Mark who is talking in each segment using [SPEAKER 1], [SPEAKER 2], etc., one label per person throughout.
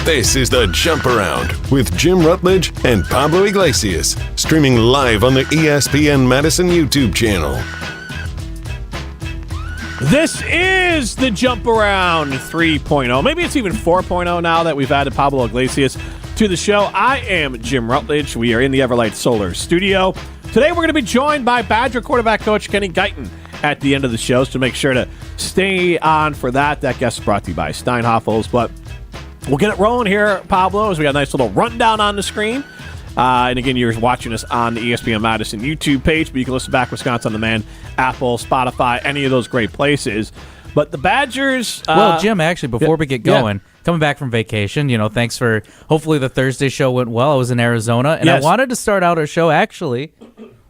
[SPEAKER 1] This is The Jump Around with Jim Rutledge and Pablo Iglesias, streaming live on the ESPN Madison YouTube channel.
[SPEAKER 2] This is The Jump Around 3.0. Maybe it's even 4.0 now that we've added Pablo Iglesias to the show. I am Jim Rutledge. We are in the Everlight Solar studio. Today we're going to be joined by Badger quarterback coach Kenny Guiton at the end of the show, so make sure to stay on for that. That guest is brought to you by Steinhoffels, but we'll get it rolling here, Pablo, as we got a nice little rundown on the screen. And again, you're watching us on the ESPN Madison YouTube page, but you can listen back Wisconsin On Demand, Apple, Spotify, any of those great places. But the Badgers...
[SPEAKER 3] well, Jim, actually, before we get going, coming back from vacation, thanks for... Hopefully the Thursday show went well. I was in Arizona, and I wanted to start out our show, actually,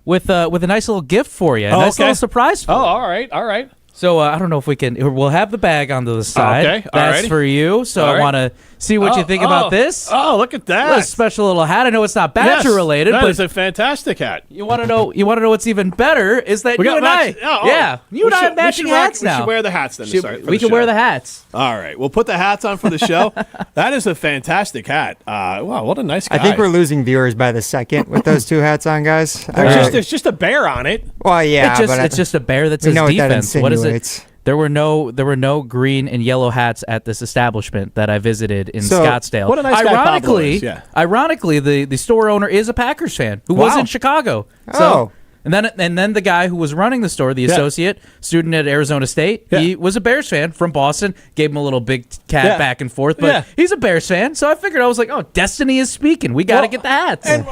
[SPEAKER 3] with a nice little gift for you. A nice little surprise for you.
[SPEAKER 2] Oh, all right.
[SPEAKER 3] So I don't know if we can... We'll have the bag onto the side.
[SPEAKER 2] Okay,
[SPEAKER 3] that's for you. So I want to see what you think about this.
[SPEAKER 2] Oh, look at that.
[SPEAKER 3] A special little hat. I know it's not Badger related,
[SPEAKER 2] that
[SPEAKER 3] but
[SPEAKER 2] is a fantastic hat.
[SPEAKER 3] You want to know what's even better is that you and I... you and I have matching hats now.
[SPEAKER 2] We should wear the hats then.
[SPEAKER 3] We can wear the hats.
[SPEAKER 2] All right. We'll put the hats on for the show. That is a fantastic hat. Wow, what a nice guy.
[SPEAKER 4] I think we're losing viewers by the second with those two hats on, guys.
[SPEAKER 2] There's just a bear on it.
[SPEAKER 4] Well, yeah,
[SPEAKER 3] it's just a bear that says defense. What is it? There were no green and yellow hats at this establishment that I visited in Scottsdale.
[SPEAKER 2] What a nice guy Pablo is.
[SPEAKER 3] Ironically, the store owner is a Packers fan who was in Chicago. So, and then the guy who was running the store, the associate student at Arizona State, he was a Bears fan from Boston. Gave him a little big cat back and forth, but he's a Bears fan. So I figured, I was like, oh, destiny is speaking. We got to get the hats.
[SPEAKER 2] And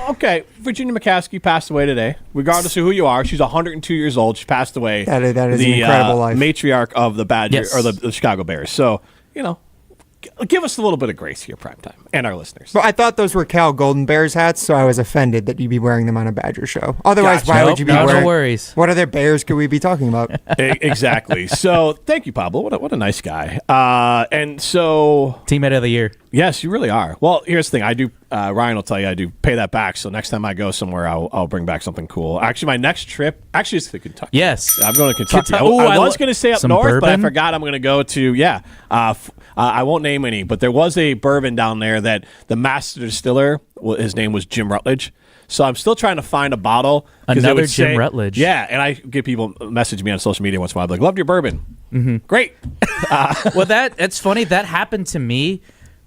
[SPEAKER 2] Virginia McCaskey passed away today. Regardless of who you are, she's 102 years old. She passed away.
[SPEAKER 4] That is an incredible life.
[SPEAKER 2] Matriarch of the Badger or the Chicago Bears. So give us a little bit of grace here, Primetime, and our listeners.
[SPEAKER 4] Well, I thought those were Cal Golden Bears hats, so I was offended that you'd be wearing them on a Badger show. Otherwise, why would you be wearing...
[SPEAKER 3] No worries.
[SPEAKER 4] What other Bears could we be talking about?
[SPEAKER 2] Exactly. So, thank you, Pablo. What a nice guy. And so...
[SPEAKER 3] Teammate of the year.
[SPEAKER 2] Yes, you really are. Well, here's the thing. I do... Ryan will tell you I do pay that back, so next time I go somewhere, I'll bring back something cool. Actually, my next trip... Actually, it's to Kentucky.
[SPEAKER 3] Yes.
[SPEAKER 2] I'm going to Kentucky. I was going to stay up north, but I forgot I'm going to go to... I won't name any, but there was a bourbon down there that the master distiller, his name was Jim Rutledge. So I'm still trying to find a bottle.
[SPEAKER 3] Another Jim Rutledge.
[SPEAKER 2] Yeah, and I get people message me on social media once in a while, like, loved your bourbon. Mm-hmm. Great.
[SPEAKER 3] Well, it's funny. That happened to me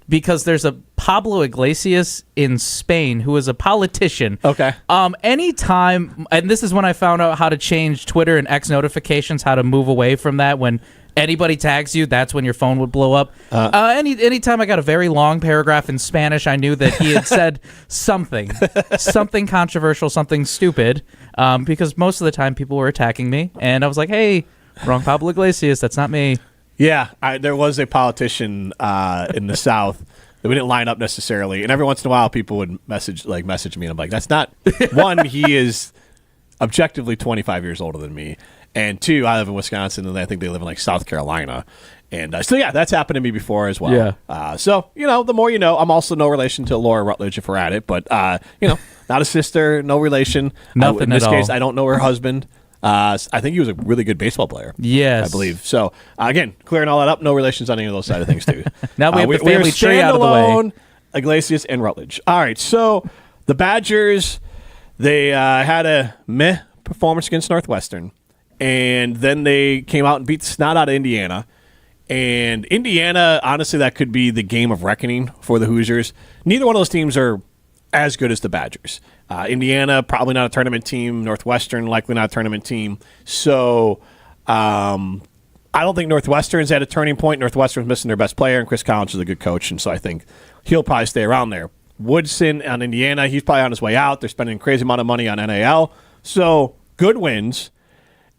[SPEAKER 3] because there's a Pablo Iglesias in Spain who is a politician.
[SPEAKER 2] Okay.
[SPEAKER 3] Anytime, and this is when I found out how to change Twitter and X notifications, how to move away from that when anybody tags you, that's when your phone would blow up. Anytime I got a very long paragraph in Spanish, I knew that he had said something controversial, something stupid, because most of the time people were attacking me, and I was like, hey, wrong Pablo Iglesias, that's not me.
[SPEAKER 2] Yeah, there was a politician in the South that we didn't line up necessarily, and every once in a while people would message me, and I'm like, that's not... One, he is objectively 25 years older than me. And two, I live in Wisconsin, and I think they live in South Carolina. And that's happened to me before as well.
[SPEAKER 3] Yeah.
[SPEAKER 2] So, the more you know. I'm also no relation to Laura Rutledge if we're at it. But, not a sister, no relation.
[SPEAKER 3] Nothing
[SPEAKER 2] in this
[SPEAKER 3] at
[SPEAKER 2] case,
[SPEAKER 3] all.
[SPEAKER 2] I don't know her husband. I think he was a really good baseball player.
[SPEAKER 3] Yes.
[SPEAKER 2] I believe. So, again, clearing all that up, no relations on any of those side of things, too.
[SPEAKER 3] Now we have the family tree out of the way.
[SPEAKER 2] Iglesias and Rutledge. All right, so the Badgers, they had a meh performance against Northwestern. And then they came out and beat the snot out of Indiana. And Indiana, honestly, that could be the game of reckoning for the Hoosiers. Neither one of those teams are as good as the Badgers. Indiana, probably not a tournament team. Northwestern, likely not a tournament team. So I don't think Northwestern's at a turning point. Northwestern's missing their best player, and Chris Collins is a good coach, and so I think he'll probably stay around there. Woodson on Indiana, he's probably on his way out. They're spending a crazy amount of money on NAL. So good wins.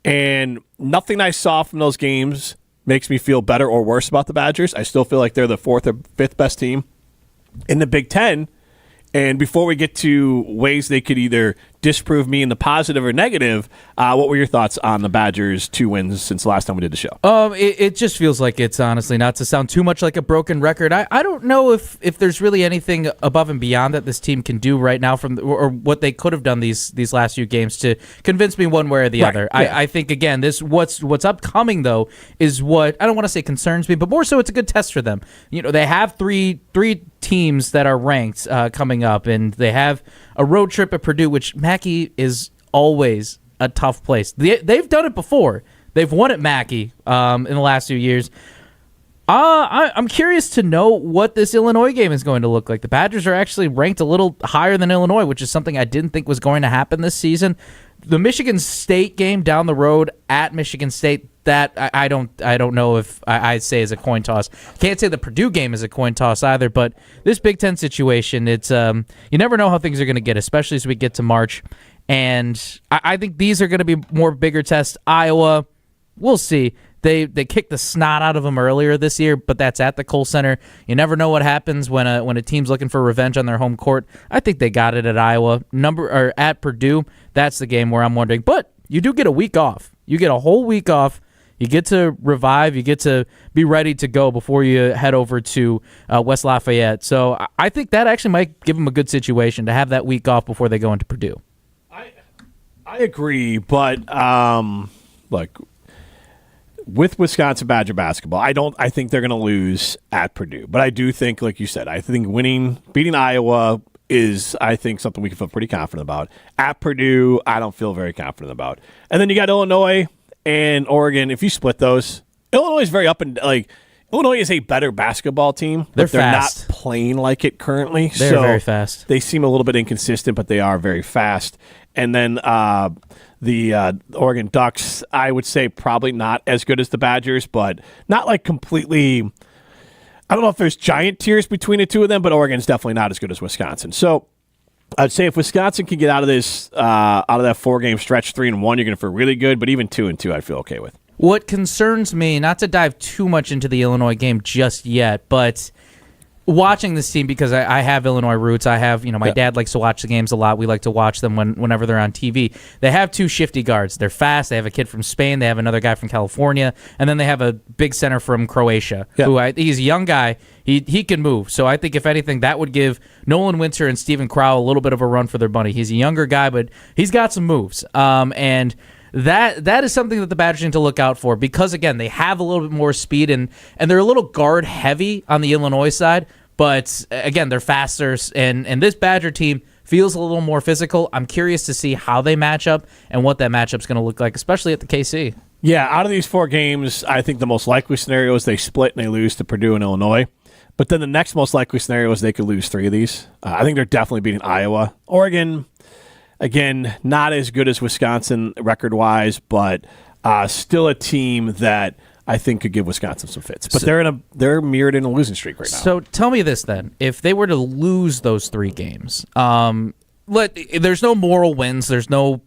[SPEAKER 2] And nothing I saw from those games makes me feel better or worse about the Badgers. I still feel like they're the fourth or fifth best team in the Big Ten. And before we get to ways they could either disprove me in the positive or negative. What were your thoughts on the Badgers' 2 wins since the last time we did the show?
[SPEAKER 3] It just feels like it's honestly, not to sound too much like a broken record. I don't know if there's really anything above and beyond that this team can do right now or what they could have done these last few games to convince me one way or the other. Yeah. I think again, what's upcoming though is what I don't want to say concerns me, but more so it's a good test for them. They have three teams that are ranked coming up, and they have a road trip at Purdue, which Mackey is always a tough place. They've done it before. They've won at Mackey in the last few years. I'm curious to know what this Illinois game is going to look like. The Badgers are actually ranked a little higher than Illinois, which is something I didn't think was going to happen this season. The Michigan State game down the road at Michigan State, that I don't know if I say is a coin toss. Can't say the Purdue game is a coin toss either, but this Big Ten situation, it's you never know how things are going to get, especially as we get to March. And I think these are going to be more bigger tests. Iowa, we'll see. They kicked the snot out of them earlier this year, but that's at the Kohl Center. You never know what happens when a team's looking for revenge on their home court. I think they got it at Iowa. At Purdue, that's the game where I'm wondering. But you do get a week off. You get a whole week off. You get to revive. You get to be ready to go before you head over to West Lafayette. So I think that actually might give them a good situation to have that week off before they go into Purdue.
[SPEAKER 2] I agree, but look, with Wisconsin Badger basketball, I think they're going to lose at Purdue. But I do think, like you said, I think beating Iowa is, I think, something we can feel pretty confident about. At Purdue, I don't feel very confident about. And then you got Illinois and Oregon. If you split those, Illinois is very Illinois is a better basketball team.
[SPEAKER 3] They're
[SPEAKER 2] fast. Not playing like it currently.
[SPEAKER 3] They're very fast.
[SPEAKER 2] They seem a little bit inconsistent, but they are very fast. And then the Oregon Ducks, I would say probably not as good as the Badgers, but not like completely. I don't know if there's giant tiers between the two of them, but Oregon's definitely not as good as Wisconsin. So I'd say if Wisconsin can get out of this, out of that 4-game stretch, 3-1, you're going to feel really good. But even 2-2, I'd feel okay with.
[SPEAKER 3] What concerns me, not to dive too much into the Illinois game just yet, but watching this team, because I have Illinois roots. I have, my dad likes to watch the games a lot. We like to watch them whenever they're on TV. They have 2 shifty guards. They're fast. They have a kid from Spain. They have another guy from California. And then they have a big center from Croatia, who he's a young guy. He can move. So I think, if anything, that would give Nolan Winter and Steven Crowl a little bit of a run for their money. He's a younger guy, but he's got some moves. And that is something that the Badgers need to look out for, because, again, they have a little bit more speed, and they're a little guard-heavy on the Illinois side. But, again, they're faster, and this Badger team feels a little more physical. I'm curious to see how they match up and what that matchup's going to look like, especially at the KC.
[SPEAKER 2] Yeah, out of these 4 games, I think the most likely scenario is they split and they lose to Purdue and Illinois. But then the next most likely scenario is they could lose 3 of these. I think they're definitely beating Iowa. Oregon, again, not as good as Wisconsin record-wise, but still a team that I think could give Wisconsin some fits. But they're mirrored in a losing streak right now.
[SPEAKER 3] So tell me this then. If they were to lose those 3 games, there's no moral wins, there's no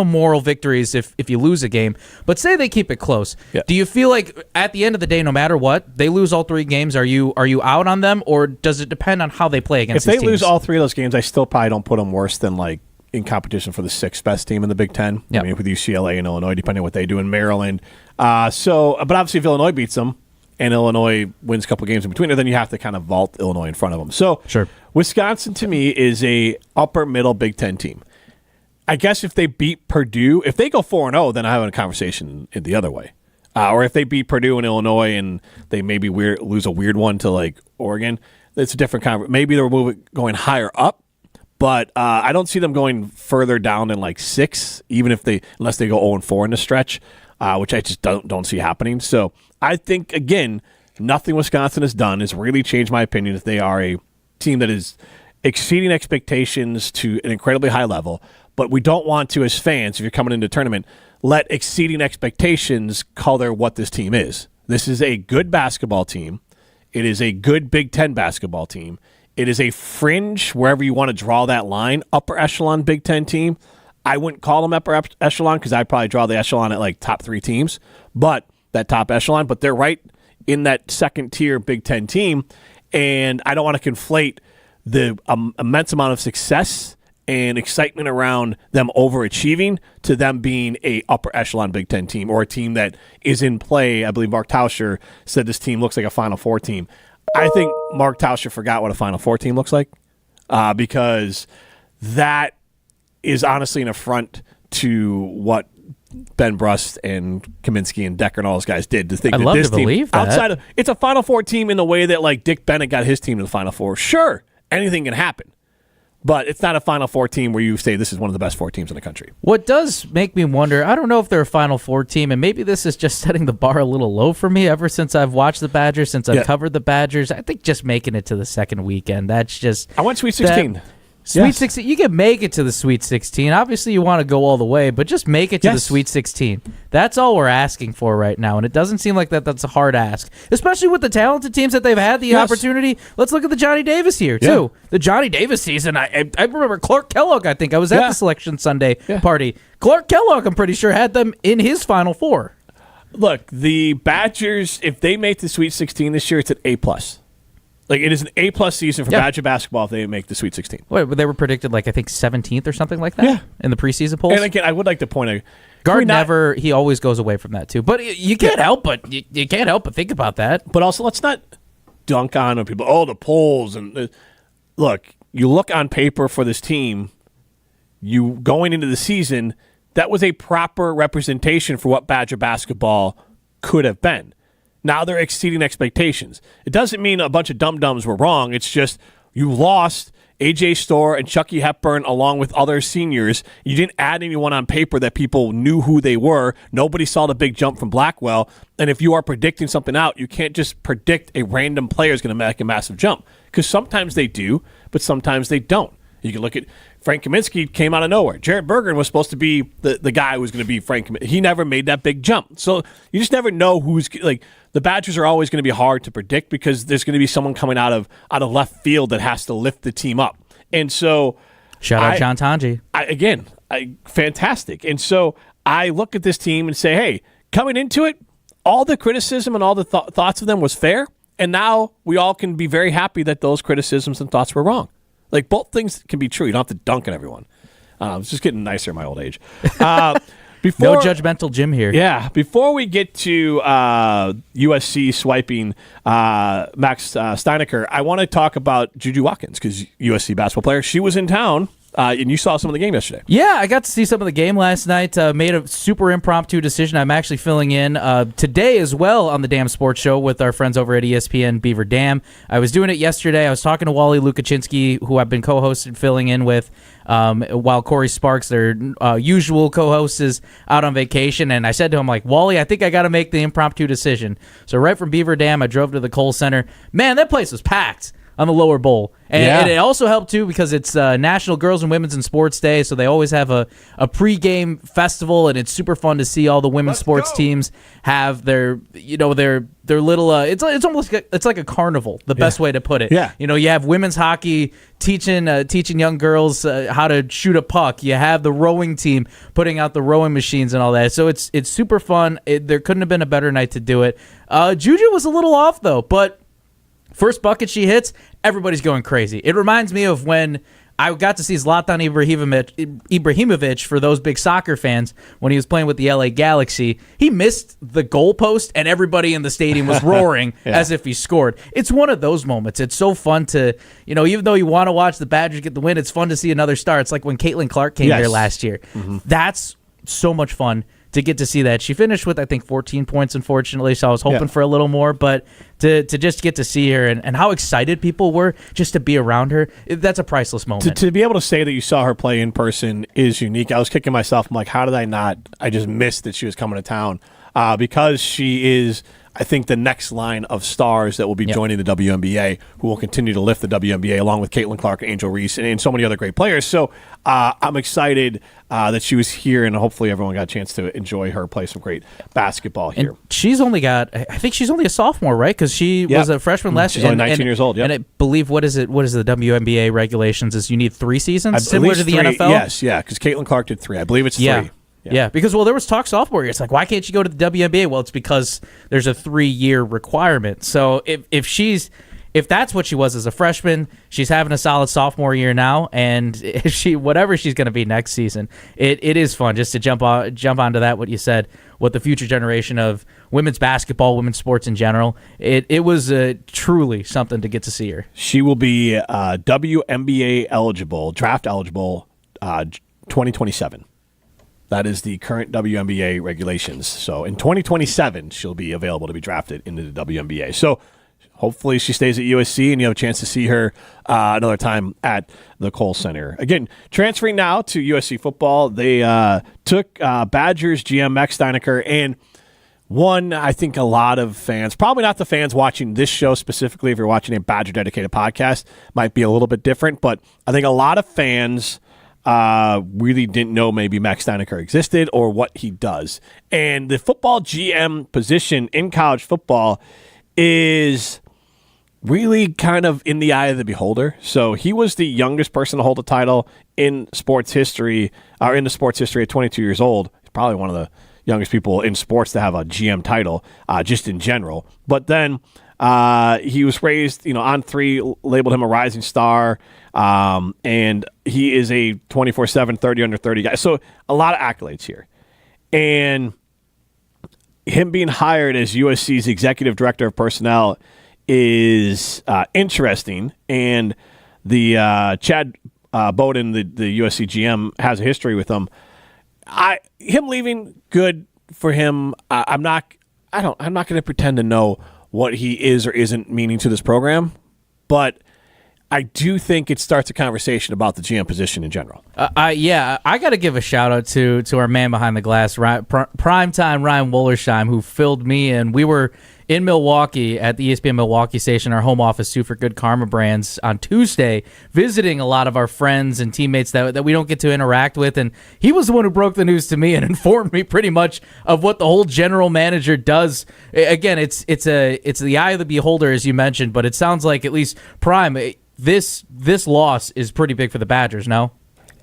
[SPEAKER 3] moral victories if you lose a game, but say they keep it close. Yeah. Do you feel like at the end of the day, no matter what, they lose all 3 games, are you out on them, or does it depend on how they play against these teams?
[SPEAKER 2] If they lose all 3 of those games, I still probably don't put them worse than in competition for the 6th best team in the Big Ten. Yep. I mean, with UCLA and Illinois, depending on what they do in Maryland. But obviously if Illinois beats them and Illinois wins a couple games in between, then you have to kind of vault Illinois in front of them. So
[SPEAKER 3] sure.
[SPEAKER 2] Wisconsin, to me, is a upper-middle Big Ten team. I guess if they beat Purdue, if they go 4-0, then I have a conversation in the other way. Or if they beat Purdue and Illinois and they maybe lose a weird one to Oregon, it's a different conversation. Maybe they're going higher up. But I don't see them going further down than 6, unless they go 0-4 in the stretch, which I just don't see happening. So I think, again, nothing Wisconsin has done has really changed my opinion that they are a team that is exceeding expectations to an incredibly high level. But we don't want to, as fans, if you're coming into a tournament, let exceeding expectations color what this team is. This is a good basketball team. It is a good Big Ten basketball team. It is a fringe, wherever you want to draw that line, upper echelon Big Ten team. I wouldn't call them upper echelon because I'd probably draw the echelon at top 3 teams, but that top echelon. But they're right in that second-tier Big Ten team, and I don't want to conflate the immense amount of success and excitement around them overachieving to them being a upper echelon Big Ten team or a team that is in play. I believe Mark Tauscher said this team looks like a Final Four team. I think Mark Tauscher forgot what a Final Four team looks like because that is honestly an affront to what Ben Brust and Kaminsky and Decker and all those guys did to think
[SPEAKER 3] I'd
[SPEAKER 2] that
[SPEAKER 3] love
[SPEAKER 2] this
[SPEAKER 3] to
[SPEAKER 2] team,
[SPEAKER 3] believe that.
[SPEAKER 2] outside of it's a Final Four team in the way that like Dick Bennett got his team to the Final Four. Sure, anything can happen. But it's not a Final Four team where you say this is one of the best 4 teams in the country.
[SPEAKER 3] What does make me wonder, I don't know if they're a Final Four team, and maybe this is just setting the bar a little low for me ever since I've watched the Badgers, since I've covered the Badgers. I think just making it to the second weekend, that's just...
[SPEAKER 2] I went Sweet 16.
[SPEAKER 3] Sweet 16, you can make it to the Sweet 16. Obviously, you want to go all the way, but just make it to the Sweet 16. That's all we're asking for right now, and it doesn't seem like that's a hard ask, especially with the talented teams that they've had the opportunity. Let's look at the Johnny Davis here, too. The Johnny Davis season, I remember Clark Kellogg, I think. I was at the Selection Sunday party. Clark Kellogg, I'm pretty sure, had them in his Final Four.
[SPEAKER 2] Look, the Badgers, if they make the Sweet 16 this year, it's an A+. Like, it is an A+ season for Badger basketball if they make the Sweet 16.
[SPEAKER 3] Wait, but they were predicted, like, I think 17th or something like that in the preseason polls?
[SPEAKER 2] And again, I would like to point out,
[SPEAKER 3] Gard he always goes away from that, too. But you can't help but you can't help but think about that.
[SPEAKER 2] But also, let's not dunk on people, the polls. And look, you look on paper for this team, you going into the season, that was a proper representation for what Badger basketball could have been. Now they're exceeding expectations. It doesn't mean a bunch of dum-dums were wrong. It's just you lost A.J. Storr and Chucky Hepburn along with other seniors. You didn't add anyone on paper that people knew who they were. Nobody saw the big jump from Blackwell. And if you are predicting something out, you can't just predict a random player is going to make a massive jump. Because sometimes they do, but sometimes they don't. You can look at Frank Kaminsky came out of nowhere. Jared Bergen was supposed to be the guy who was going to be Frank Kaminsky. He never made that big jump. So you just never know who's like the Badgers are always going to be hard to predict because there's going to be someone coming out of left field that has to lift the team up. And so
[SPEAKER 3] shout out John Tanji.
[SPEAKER 2] Fantastic. And so I look at this team and say, hey, coming into it, all the criticism and all the thoughts of them was fair. And now we all can be very happy that those criticisms and thoughts were wrong. Like, both things can be true. You don't have to dunk on everyone. It's just getting nicer in my old age.
[SPEAKER 3] No judgmental Jim here.
[SPEAKER 2] Yeah. Before we get to USC swiping Max Stienecker, I want to talk about Juju Watkins because USC basketball player. She was in town. And you saw some of the game yesterday.
[SPEAKER 3] Yeah, I got to see some of the game last night. Made a super impromptu decision. I'm actually filling in today as well on the Dam Sports Show with our friends over at ESPN Beaver Dam. I was doing it yesterday. I was talking to Wally Lukaczynski, who I've been co-hosted filling in with, while Corey Sparks, their usual co-host, is out on vacation. And I said to him, like, Wally, I think I got to make the impromptu decision. So right from Beaver Dam, I drove to the Kohl Center. Man, that place was packed on the lower bowl. And it also helped, too, because it's National Girls and Women's in Sports Day, so they always have a pregame festival, and it's super fun to see all the women's sports teams have their little, it's almost, it's like a carnival, the best way to put it.
[SPEAKER 2] Yeah.
[SPEAKER 3] You have women's hockey teaching young girls how to shoot a puck. You have the rowing team putting out the rowing machines and all that. So it's super fun. There couldn't have been a better night to do it. Juju was a little off, though, but first bucket she hits, everybody's going crazy. It reminds me of when I got to see Zlatan Ibrahimovic for those big soccer fans when he was playing with the LA Galaxy. He missed the goalpost, and everybody in the stadium was roaring as if he scored. It's one of those moments. It's so fun to, even though you want to watch the Badgers get the win, it's fun to see another star. It's like when Caitlin Clark came here last year. Mm-hmm. That's so much fun to get to see that. She finished with, I think, 14 points, unfortunately, so I was hoping for a little more, but to just get to see her and how excited people were just to be around her, that's a priceless moment.
[SPEAKER 2] To be able to say that you saw her play in person is unique. I was kicking myself. I'm like, how did I just missed that she was coming to town because she is, I think, the next line of stars that will be joining the WNBA, who will continue to lift the WNBA along with Caitlin Clark, Angel Reese, and so many other great players. So I'm excited that she was here, and hopefully everyone got a chance to enjoy her play some great basketball here.
[SPEAKER 3] And she's only a sophomore, right? Because she was a freshman last year.
[SPEAKER 2] She's only 19 years old,
[SPEAKER 3] And I believe, what is the WNBA regulations is you need 3 seasons, similar to the NFL?
[SPEAKER 2] Yes, because Caitlin Clark did 3. I believe it's 3.
[SPEAKER 3] Yeah, because, there was talk sophomore year. It's like, why can't you go to the WNBA? Well, it's because there's a 3-year requirement. So if she's if that's what she was as a freshman, she's having a solid sophomore year now, and whatever she's going to be next season, it is fun just to jump onto that, what you said, what the future generation of women's basketball, women's sports in general. It was truly something to get to see her.
[SPEAKER 2] She will be WNBA eligible, draft eligible, 2027. That is the current WNBA regulations. So in 2027, she'll be available to be drafted into the WNBA. So hopefully she stays at USC and you have a chance to see her another time at the Kohl Center. Again, transferring now to USC football, they took Badgers GM Max Stienecker, and one, I think a lot of fans, probably not the fans watching this show specifically, if you're watching a Badger-dedicated podcast, might be a little bit different, but I think a lot of fans really didn't know maybe Max Stienecker existed or what he does. And the football GM position in college football is really kind of in the eye of the beholder. So he was the youngest person to hold a title in sports history, or in the sports history at 22 years old. He's probably one of the youngest people in sports to have a GM title, just in general. But then he was raised, on three, labeled him a rising star, and he is a 24/7, 30 under 30 guy. So a lot of accolades here. And him being hired as USC's executive director of personnel is interesting. And the Chad Bowden, the USC GM, has a history with him. Him leaving, good for him. I'm not going to pretend to know what he is or isn't meaning to this program, but I do think it starts a conversation about the GM position in general.
[SPEAKER 3] I got to give a shout out to our man behind the glass, primetime Ryan Wollersheim, who filled me in. We were in Milwaukee at the ESPN Milwaukee station, our home office, Sue for Good Karma Brands, on Tuesday, visiting a lot of our friends and teammates that we don't get to interact with. And he was the one who broke the news to me and informed me pretty much of what the whole general manager does. Again, it's the eye of the beholder, as you mentioned, but it sounds like, at least Prime, this loss is pretty big for the Badgers, no?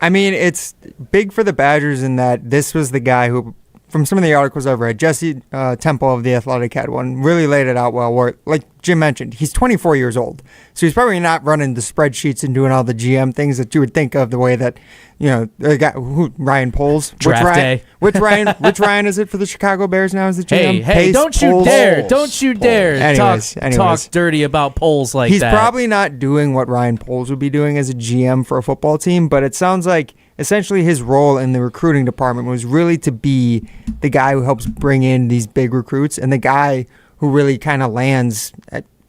[SPEAKER 4] I mean, it's big for the Badgers in that this was the guy who, from some of the articles I've read, Jesse Temple of The Athletic had one, really laid it out well, where, like Jim mentioned, he's 24 years old. So he's probably not running the spreadsheets and doing all the GM things that you would think of the way that, the guy, Ryan Poles.
[SPEAKER 3] Draft day.
[SPEAKER 4] Which Ryan is it for the Chicago Bears now as the GM?
[SPEAKER 3] Hey, don't you dare talk dirty about Poles like
[SPEAKER 4] that. He's
[SPEAKER 3] that.
[SPEAKER 4] probably not doing what Ryan Poles would be doing as a GM for a football team, but it sounds like essentially his role in the recruiting department was really to be the guy who helps bring in these big recruits and the guy who really kind of lands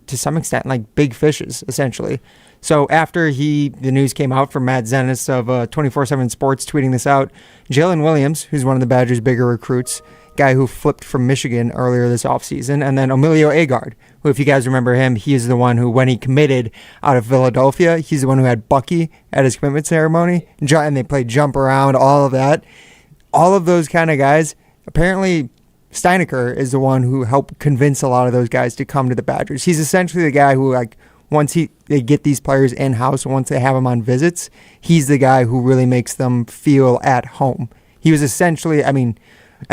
[SPEAKER 4] to some extent like big fishes, essentially. So after the news came out from Matt Zennis of 24/7 Sports tweeting this out, Jalen Williams, who's one of the Badgers' bigger recruits, guy who flipped from Michigan earlier this offseason, and then Emilio Agard, who, if you guys remember him, he is the one who, when he committed out of Philadelphia, he's the one who had Bucky at his commitment ceremony, and they played jump around, all of that. All of those kind of guys, apparently Stienecker is the one who helped convince a lot of those guys to come to the Badgers. He's essentially the guy who, like, once they get these players in-house and once they have them on visits, he's the guy who really makes them feel at home. He was essentially, I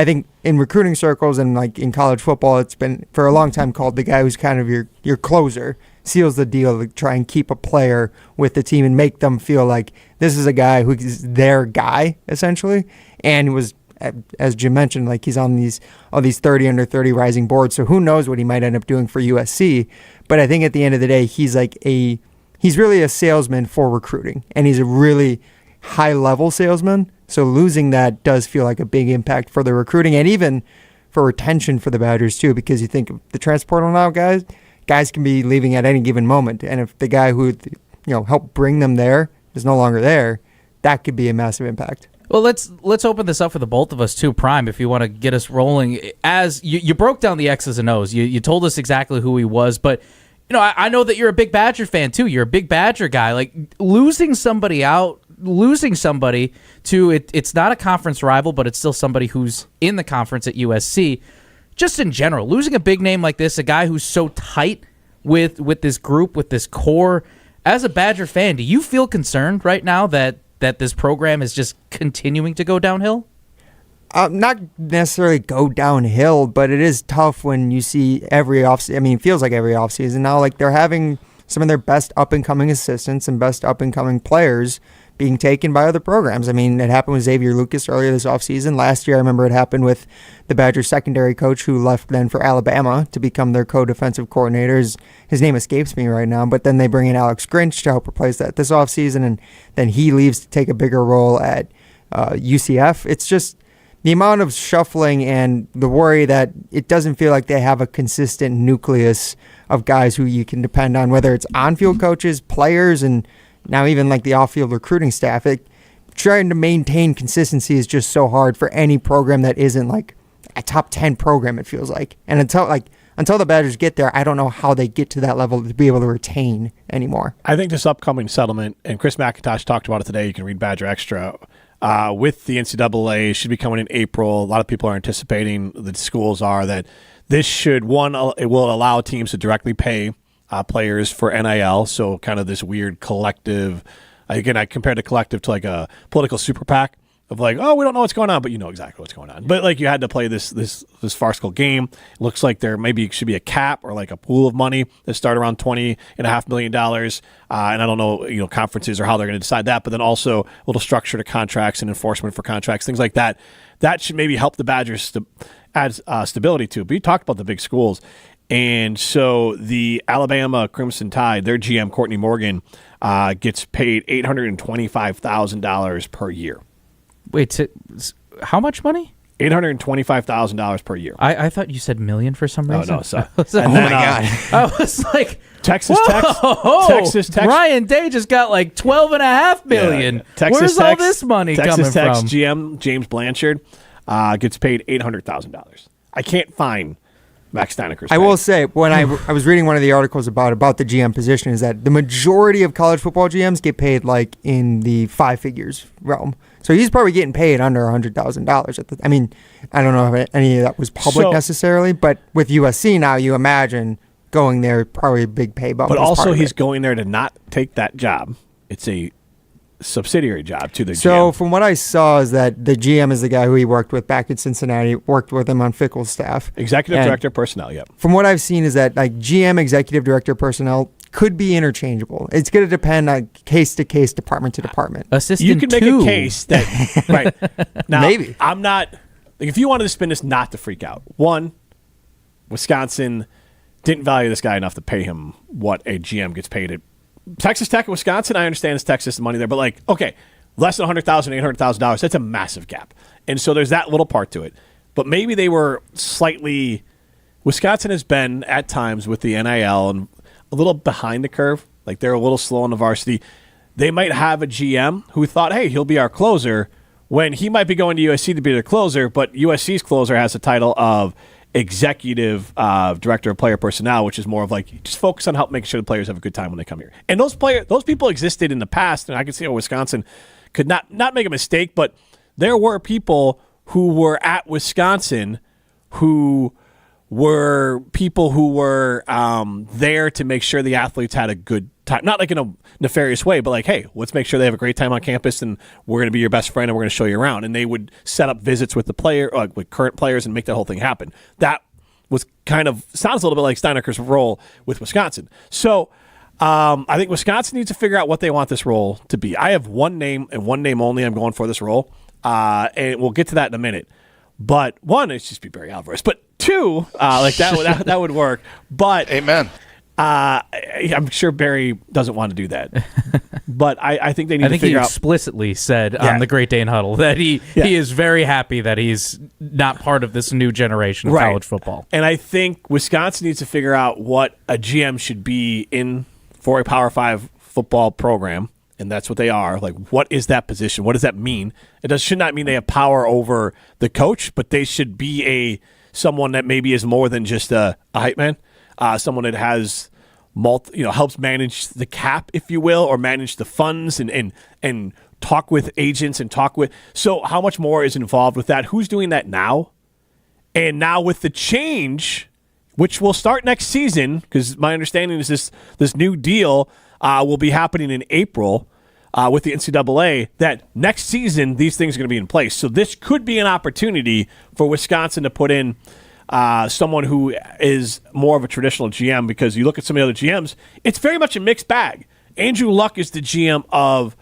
[SPEAKER 4] think in recruiting circles and like in college football, it's been for a long time called the guy who's kind of your closer, seals the deal to try and keep a player with the team and make them feel like this is a guy who is their guy, essentially. And it was, as Jim mentioned, like he's on all these 30 under 30 rising boards, so who knows what he might end up doing for USC. But I think at the end of the day, he's really a salesman for recruiting, and he's a really high-level salesman. So losing that does feel like a big impact for the recruiting and even for retention for the Badgers too, because you think of the transfer portal now, guys can be leaving at any given moment, and if the guy who helped bring them there is no longer there, that could be a massive impact.
[SPEAKER 3] Well, let's open this up for the both of us too, Prime, if you want to get us rolling. As you broke down the X's and O's, you told us exactly who he was, but I know that you're a big Badger fan too. You're a big Badger guy. Like losing somebody to it's not a conference rival, but it's still somebody who's in the conference at USC. Just in general, losing a big name like this, a guy who's so tight with this group, with this core. As a Badger fan, do you feel concerned right now that this program is just continuing to go downhill?
[SPEAKER 4] Not necessarily go downhill, but it is tough when you see every offseason. I mean, it feels like every offseason now. Like they're having some of their best up-and-coming assistants and best up-and-coming players being taken by other programs. I mean, it happened with Xavier Lucas earlier this offseason. Last year, I remember it happened with the Badgers secondary coach who left then for Alabama to become their co-defensive coordinator. His name escapes me right now, but then they bring in Alex Grinch to help replace that this offseason, and then he leaves to take a bigger role at UCF. It's just the amount of shuffling and the worry that it doesn't feel like they have a consistent nucleus of guys who you can depend on, whether it's on-field coaches, players, and now even like the off-field recruiting staff. Trying to maintain consistency is just so hard for any program that isn't like a top 10 program, it feels like. And until the Badgers get there, I don't know how they get to that level to be able to retain anymore.
[SPEAKER 2] I think this upcoming settlement, and Chris McIntosh talked about it today, you can read Badger Extra, with the NCAA should be coming in April. A lot of people are anticipating, the schools are, that this should, it will allow teams to directly pay players for NIL, so kind of this weird collective. Again, I compared the collective to like a political super PAC of like, oh, we don't know what's going on, but you know exactly what's going on. But like you had to play this farcical game. It looks like there maybe should be a cap or like a pool of money that start around $20.5 million. And I don't know, conferences or how they're going to decide that, but then also a little structure to contracts and enforcement for contracts, things like that. That should maybe help the Badgers add stability to it. But you talked about the big schools. And so the Alabama Crimson Tide, their GM, Courtney Morgan, gets paid $825,000 per year.
[SPEAKER 3] Wait, how much money?
[SPEAKER 2] $825,000 per year.
[SPEAKER 3] I thought you said million for some reason.
[SPEAKER 2] Oh, no, sorry.
[SPEAKER 3] Oh my God. I was like, Texas Tech. Ryan Day just got like $12.5 million.
[SPEAKER 2] Yeah.
[SPEAKER 3] Where's all this money coming
[SPEAKER 2] Texas Tech's
[SPEAKER 3] from?
[SPEAKER 2] GM, James Blanchard, gets paid $800,000. I can't find Max Steinecker's pay.
[SPEAKER 4] I will say, when I was reading one of the articles about the GM position, is that the majority of college football GMs get paid like in the 5 figures realm. So he's probably getting paid under $100,000. I mean, I don't know if any of that was public necessarily, but with USC now, you imagine going there, probably a big pay bump.
[SPEAKER 2] But also he's going there to not take that job. It's a subsidiary job to the GM.
[SPEAKER 4] So from what I saw is that the GM is the guy who he worked with back in Cincinnati, worked with him on Fickell's staff.
[SPEAKER 2] Executive Director of Personnel, yep.
[SPEAKER 4] From what I've seen is that like GM, Executive Director of Personnel could be interchangeable. It's going to depend on case to case, department to department.
[SPEAKER 3] Assistant
[SPEAKER 2] you can make a case that, right. Now,
[SPEAKER 4] maybe.
[SPEAKER 2] I'm not, like if you wanted to spin this not to freak out, one, Wisconsin didn't value this guy enough to pay him what a GM gets paid at Texas Tech and Wisconsin. I understand it's Texas, the money there, but like, okay, less than $100,000, $800,000, that's a massive gap. And so there's that little part to it. But maybe they were slightly, Wisconsin has been at times with the NIL and a little behind the curve. Like they're a little slow on the varsity. They might have a GM who thought, hey, he'll be our closer, when he might be going to USC to be their closer, but USC's closer has the title of Executive Director of Player Personnel, which is more of like just focus on making sure the players have a good time when they come here. And those people existed in the past, and I can see how Wisconsin could not make a mistake, but there were people who were at Wisconsin who were people who were there to make sure the athletes had a good time. Not like in a nefarious way, but like, hey, let's make sure they have a great time on campus, and we're going to be your best friend, and we're going to show you around. And they would set up visits with the player, with current players, and make that whole thing happen. That was sounds a little bit like Steinecker's role with Wisconsin. So I think Wisconsin needs to figure out what they want this role to be. I have one name and one name only I'm going for this role, and we'll get to that in a minute. But one, it's just be Barry Alvarez. But two, that would work. But
[SPEAKER 5] amen.
[SPEAKER 2] I'm sure Barry doesn't want to do that. But I think they need to figure out.
[SPEAKER 3] He explicitly said on the Great Dane Huddle that he is very happy that he's not part of this new generation of college football.
[SPEAKER 2] And I think Wisconsin needs to figure out what a GM should be in for a Power 5 football program. And that's what they are. Like, what is that position? What does that mean? Should not mean they have power over the coach, but they should be someone that maybe is more than just a hype man, someone that has helps manage the cap, if you will, or manage the funds and talk with agents and talk with. So how much more is involved with that? Who's doing that now? And now with the change, which will start next season, because my understanding is this new deal will be happening in April with the NCAA, that next season these things are going to be in place. So this could be an opportunity for Wisconsin to put in someone who is more of a traditional GM, because you look at some of the other GMs, it's very much a mixed bag. Andrew Luck is the GM of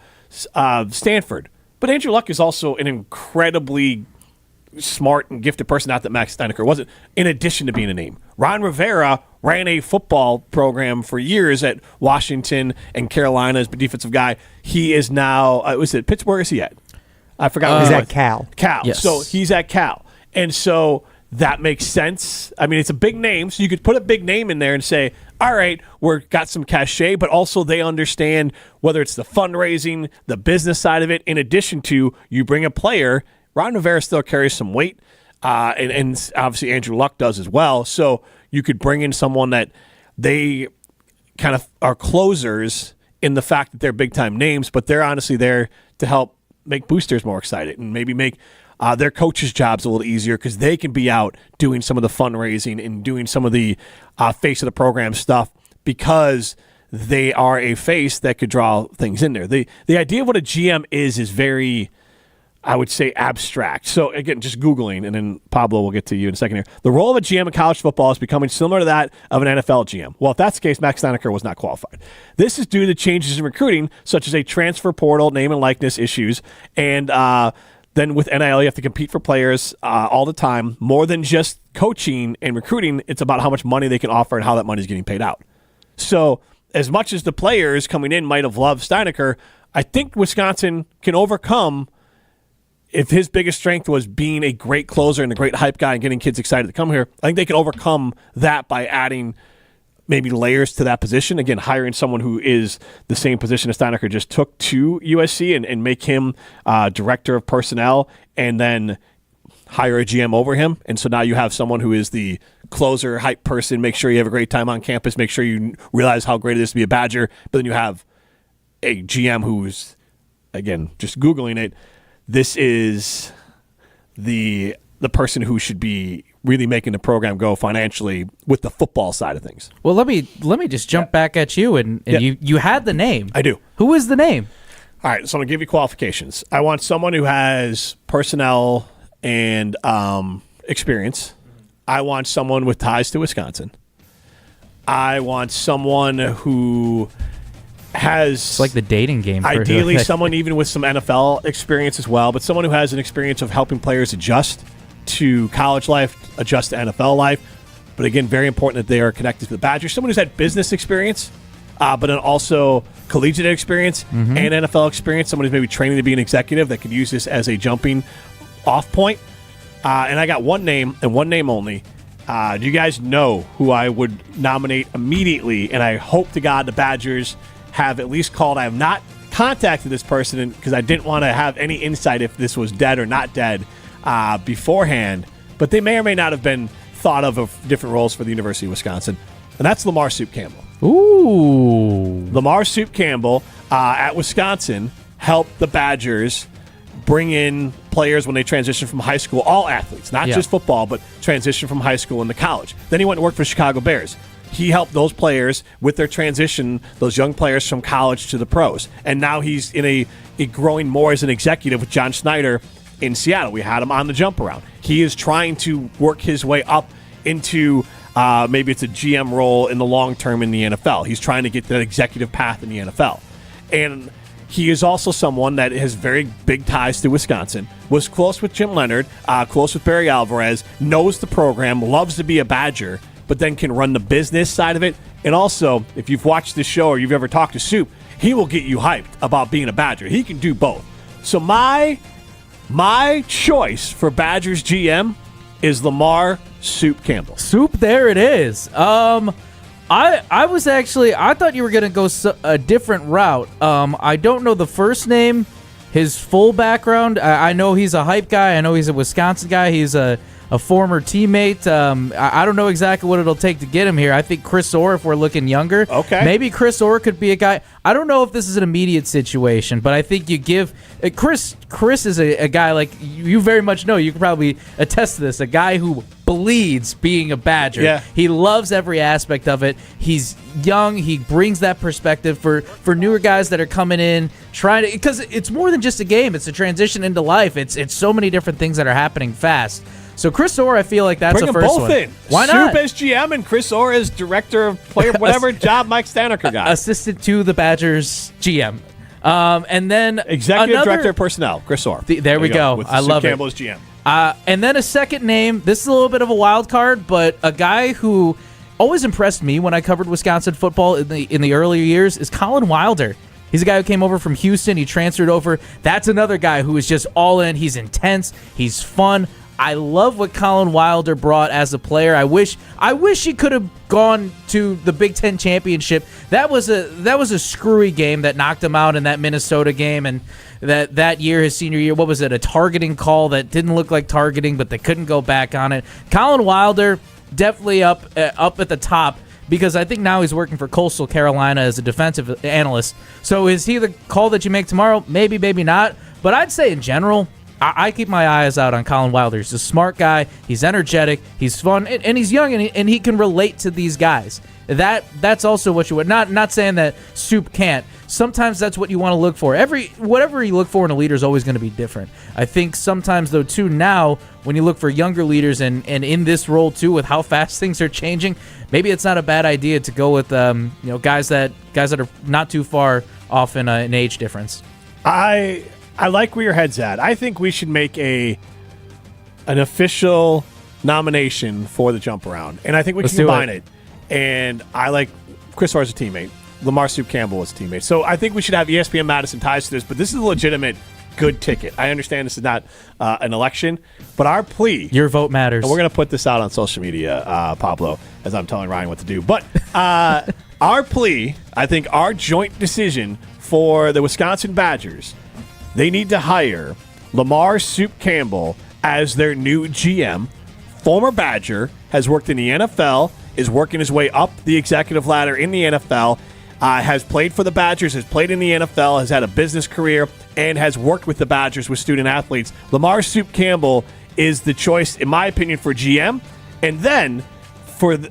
[SPEAKER 2] Stanford, but Andrew Luck is also an incredibly smart and gifted person, not that Max Stienecker wasn't, in addition to being a name. Ron Rivera ran a football program for years at Washington and Carolina as a defensive guy. He is now, was it Pittsburgh? Where is he at? I forgot.
[SPEAKER 4] He's at Cal.
[SPEAKER 3] Yes.
[SPEAKER 2] So he's at Cal. And so that makes sense. I mean, it's a big name, so you could put a big name in there and say, all right, we've got some cachet, but also they understand whether it's the fundraising, the business side of it, in addition to you bring a player. Ron Rivera still carries some weight, and obviously Andrew Luck does as well. So you could bring in someone that they kind of are closers in the fact that they're big-time names, but they're honestly there to help make boosters more excited and maybe make their coaches' jobs a little easier, because they can be out doing some of the fundraising and doing some of the face of the program stuff, because they are a face that could draw things in there. The idea of what a GM is very, I would say, abstract. So again, just Googling, and then Pablo will get to you in a second here. The role of a GM in college football is becoming similar to that of an NFL GM. Well, if that's the case, Max Stienecker was not qualified. This is due to changes in recruiting, such as a transfer portal, name and likeness issues, and then with NIL, you have to compete for players all the time. More than just coaching and recruiting, it's about how much money they can offer and how that money is getting paid out. So as much as the players coming in might have loved Stienecker, I think Wisconsin can overcome, if his biggest strength was being a great closer and a great hype guy and getting kids excited to come here, I think they can overcome that by adding maybe layers to that position. Again, hiring someone who is the same position as Stienecker just took to USC and make him director of personnel, and then hire a GM over him. And so now you have someone who is the closer, hype person, make sure you have a great time on campus, make sure you realize how great it is to be a Badger. But then you have a GM who's, again, just Googling it, this is the person who should be really making the program go financially with the football side of things.
[SPEAKER 3] Well, let me just jump back at you, and you had the name.
[SPEAKER 2] I do.
[SPEAKER 3] Who is the name?
[SPEAKER 2] All right, so I'm going to give you qualifications. I want someone who has personnel and experience. I want someone with ties to Wisconsin. I want someone who has...
[SPEAKER 3] It's like the dating game.
[SPEAKER 2] Ideally, someone even with some NFL experience as well, but someone who has an experience of helping players adjust to college life, adjust to NFL life. But again, very important that they are connected to the Badgers. Someone who's had business experience, but then also collegiate experience and NFL experience. Someone who's maybe training to be an executive that could use this as a jumping off point. And I got one name and one name only. Do you guys know who I would nominate immediately? And I hope to God the Badgers have at least called. I have not contacted this person because I didn't want to have any insight if this was dead or not dead beforehand. But they may or may not have been thought of different roles for the University of Wisconsin. And that's Lamar Soup Campbell.
[SPEAKER 3] Ooh.
[SPEAKER 2] Lamar Soup Campbell at Wisconsin helped the Badgers bring in players when they transition from high school, all athletes, not just football, but transition from high school into college. Then he went and worked for the Chicago Bears. He helped those players with their transition, those young players from college to the pros. And now he's in a growing more as an executive with John Schneider in Seattle. We had him on the jump around. He is trying to work his way up into maybe it's a GM role in the long term in the NFL. He's trying to get that executive path in the NFL. And he is also someone that has very big ties to Wisconsin, was close with Jim Leonard, close with Barry Alvarez, knows the program, loves to be a Badger, but then can run the business side of it. And also, if you've watched this show or you've ever talked to Soup, he will get you hyped about being a Badger. He can do both. So my choice for Badgers GM is Lamar Soup Campbell.
[SPEAKER 3] Soup, there it is. I thought you were going to go a different route. I don't know the first name, his full background. I know he's a hype guy. I know he's a Wisconsin guy. He's a former teammate. I don't know exactly what it'll take to get him here. I think Chris Orr, if we're looking younger.
[SPEAKER 2] Okay.
[SPEAKER 3] Maybe Chris Orr could be a guy. I don't know if this is an immediate situation, but I think you give Chris is a guy like you very much know. You can probably attest to this. A guy who bleeds being a Badger.
[SPEAKER 2] Yeah.
[SPEAKER 3] He loves every aspect of it. He's young. He brings that perspective for newer guys that are coming in, trying to, because it's more than just a game. It's a transition into life. It's so many different things that are happening fast. So Chris Orr, I feel like that's
[SPEAKER 2] Bring
[SPEAKER 3] the
[SPEAKER 2] them
[SPEAKER 3] first
[SPEAKER 2] both
[SPEAKER 3] one.
[SPEAKER 2] in.
[SPEAKER 3] Why not?
[SPEAKER 2] Soup as GM and Chris Orr as director of player, whatever job Mike Stienecker got.
[SPEAKER 3] Assistant to the Badgers GM. And then
[SPEAKER 2] Executive Director of Personnel, Chris Orr.
[SPEAKER 3] There we go.
[SPEAKER 2] With
[SPEAKER 3] I love
[SPEAKER 2] Campbell
[SPEAKER 3] it.
[SPEAKER 2] as GM.
[SPEAKER 3] And then a second name. This is a little bit of a wild card, but a guy who always impressed me when I covered Wisconsin football in the earlier years is Colin Wilder. He's a guy who came over from Houston. He transferred over. That's another guy who is just all in. He's intense. He's fun. I love what Colin Wilder brought as a player. I wish he could have gone to the Big Ten championship. That was a screwy game that knocked him out in that Minnesota game, and that year, his senior year, what was it? A targeting call that didn't look like targeting, but they couldn't go back on it. Colin Wilder definitely up at the top, because I think now he's working for Coastal Carolina as a defensive analyst. So is he the call that you make tomorrow? Maybe, maybe not. But I'd say in general, I keep my eyes out on Colin Wilder. He's a smart guy. He's energetic. He's fun, and he's young, and he can relate to these guys. That's also what you would. Not saying that Soup can't. Sometimes that's what you want to look for. Whatever you look for in a leader is always going to be different. I think sometimes, though, too, now when you look for younger leaders and in this role too, with how fast things are changing, maybe it's not a bad idea to go with guys that are not too far off in an age difference.
[SPEAKER 2] I like where your head's at. I think we should make an official nomination for the jump around, and I think we can combine it. And I like Chris Orr as a teammate. Lamar Soup Campbell as a teammate. So I think we should have ESPN Madison ties to this, but this is a legitimate good ticket. I understand this is not an election, but our plea...
[SPEAKER 3] Your vote matters.
[SPEAKER 2] And we're going to put this out on social media, Pablo, as I'm telling Ryan what to do. But our plea, I think our joint decision for the Wisconsin Badgers, they need to hire Lamar Soup Campbell as their new GM. Former Badger, has worked in the NFL, is working his way up the executive ladder in the NFL, has played for the Badgers, has played in the NFL, has had a business career, and has worked with the Badgers with student athletes. Lamar Soup Campbell is the choice, in my opinion, for GM. And then,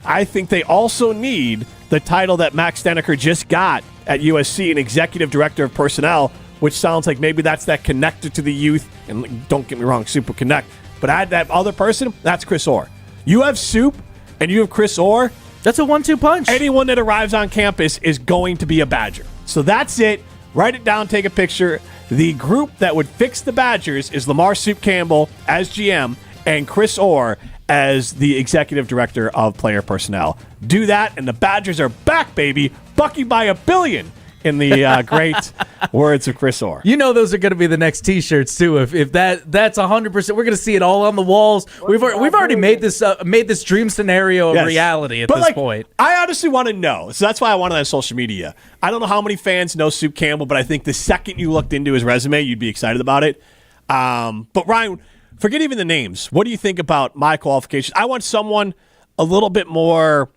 [SPEAKER 2] I think they also need the title that Max Stienecker just got at USC, an executive director of personnel, which sounds like maybe that's that connector to the youth. And don't get me wrong, Soup will connect. But add that other person, that's Chris Orr. You have Soup and you have Chris Orr.
[SPEAKER 3] That's a 1-2 punch.
[SPEAKER 2] Anyone that arrives on campus is going to be a Badger. So that's it. Write it down, take a picture. The group that would fix the Badgers is Lamar Soup Campbell as GM and Chris Orr as the executive director of player personnel. Do that, and the Badgers are back, baby. Bucky by a billion, in the great words of Chris Orr.
[SPEAKER 3] You know those are going to be the next T-shirts too. If that's 100%, we're going to see it all on the walls. We've already made this dream scenario a reality at this point.
[SPEAKER 2] I honestly want to know, so that's why I wanted that on social media. I don't know how many fans know Soup Campbell, but I think the second you looked into his resume, you'd be excited about it. But Ryan, forget even the names. What do you think about my qualifications? I want someone a little bit more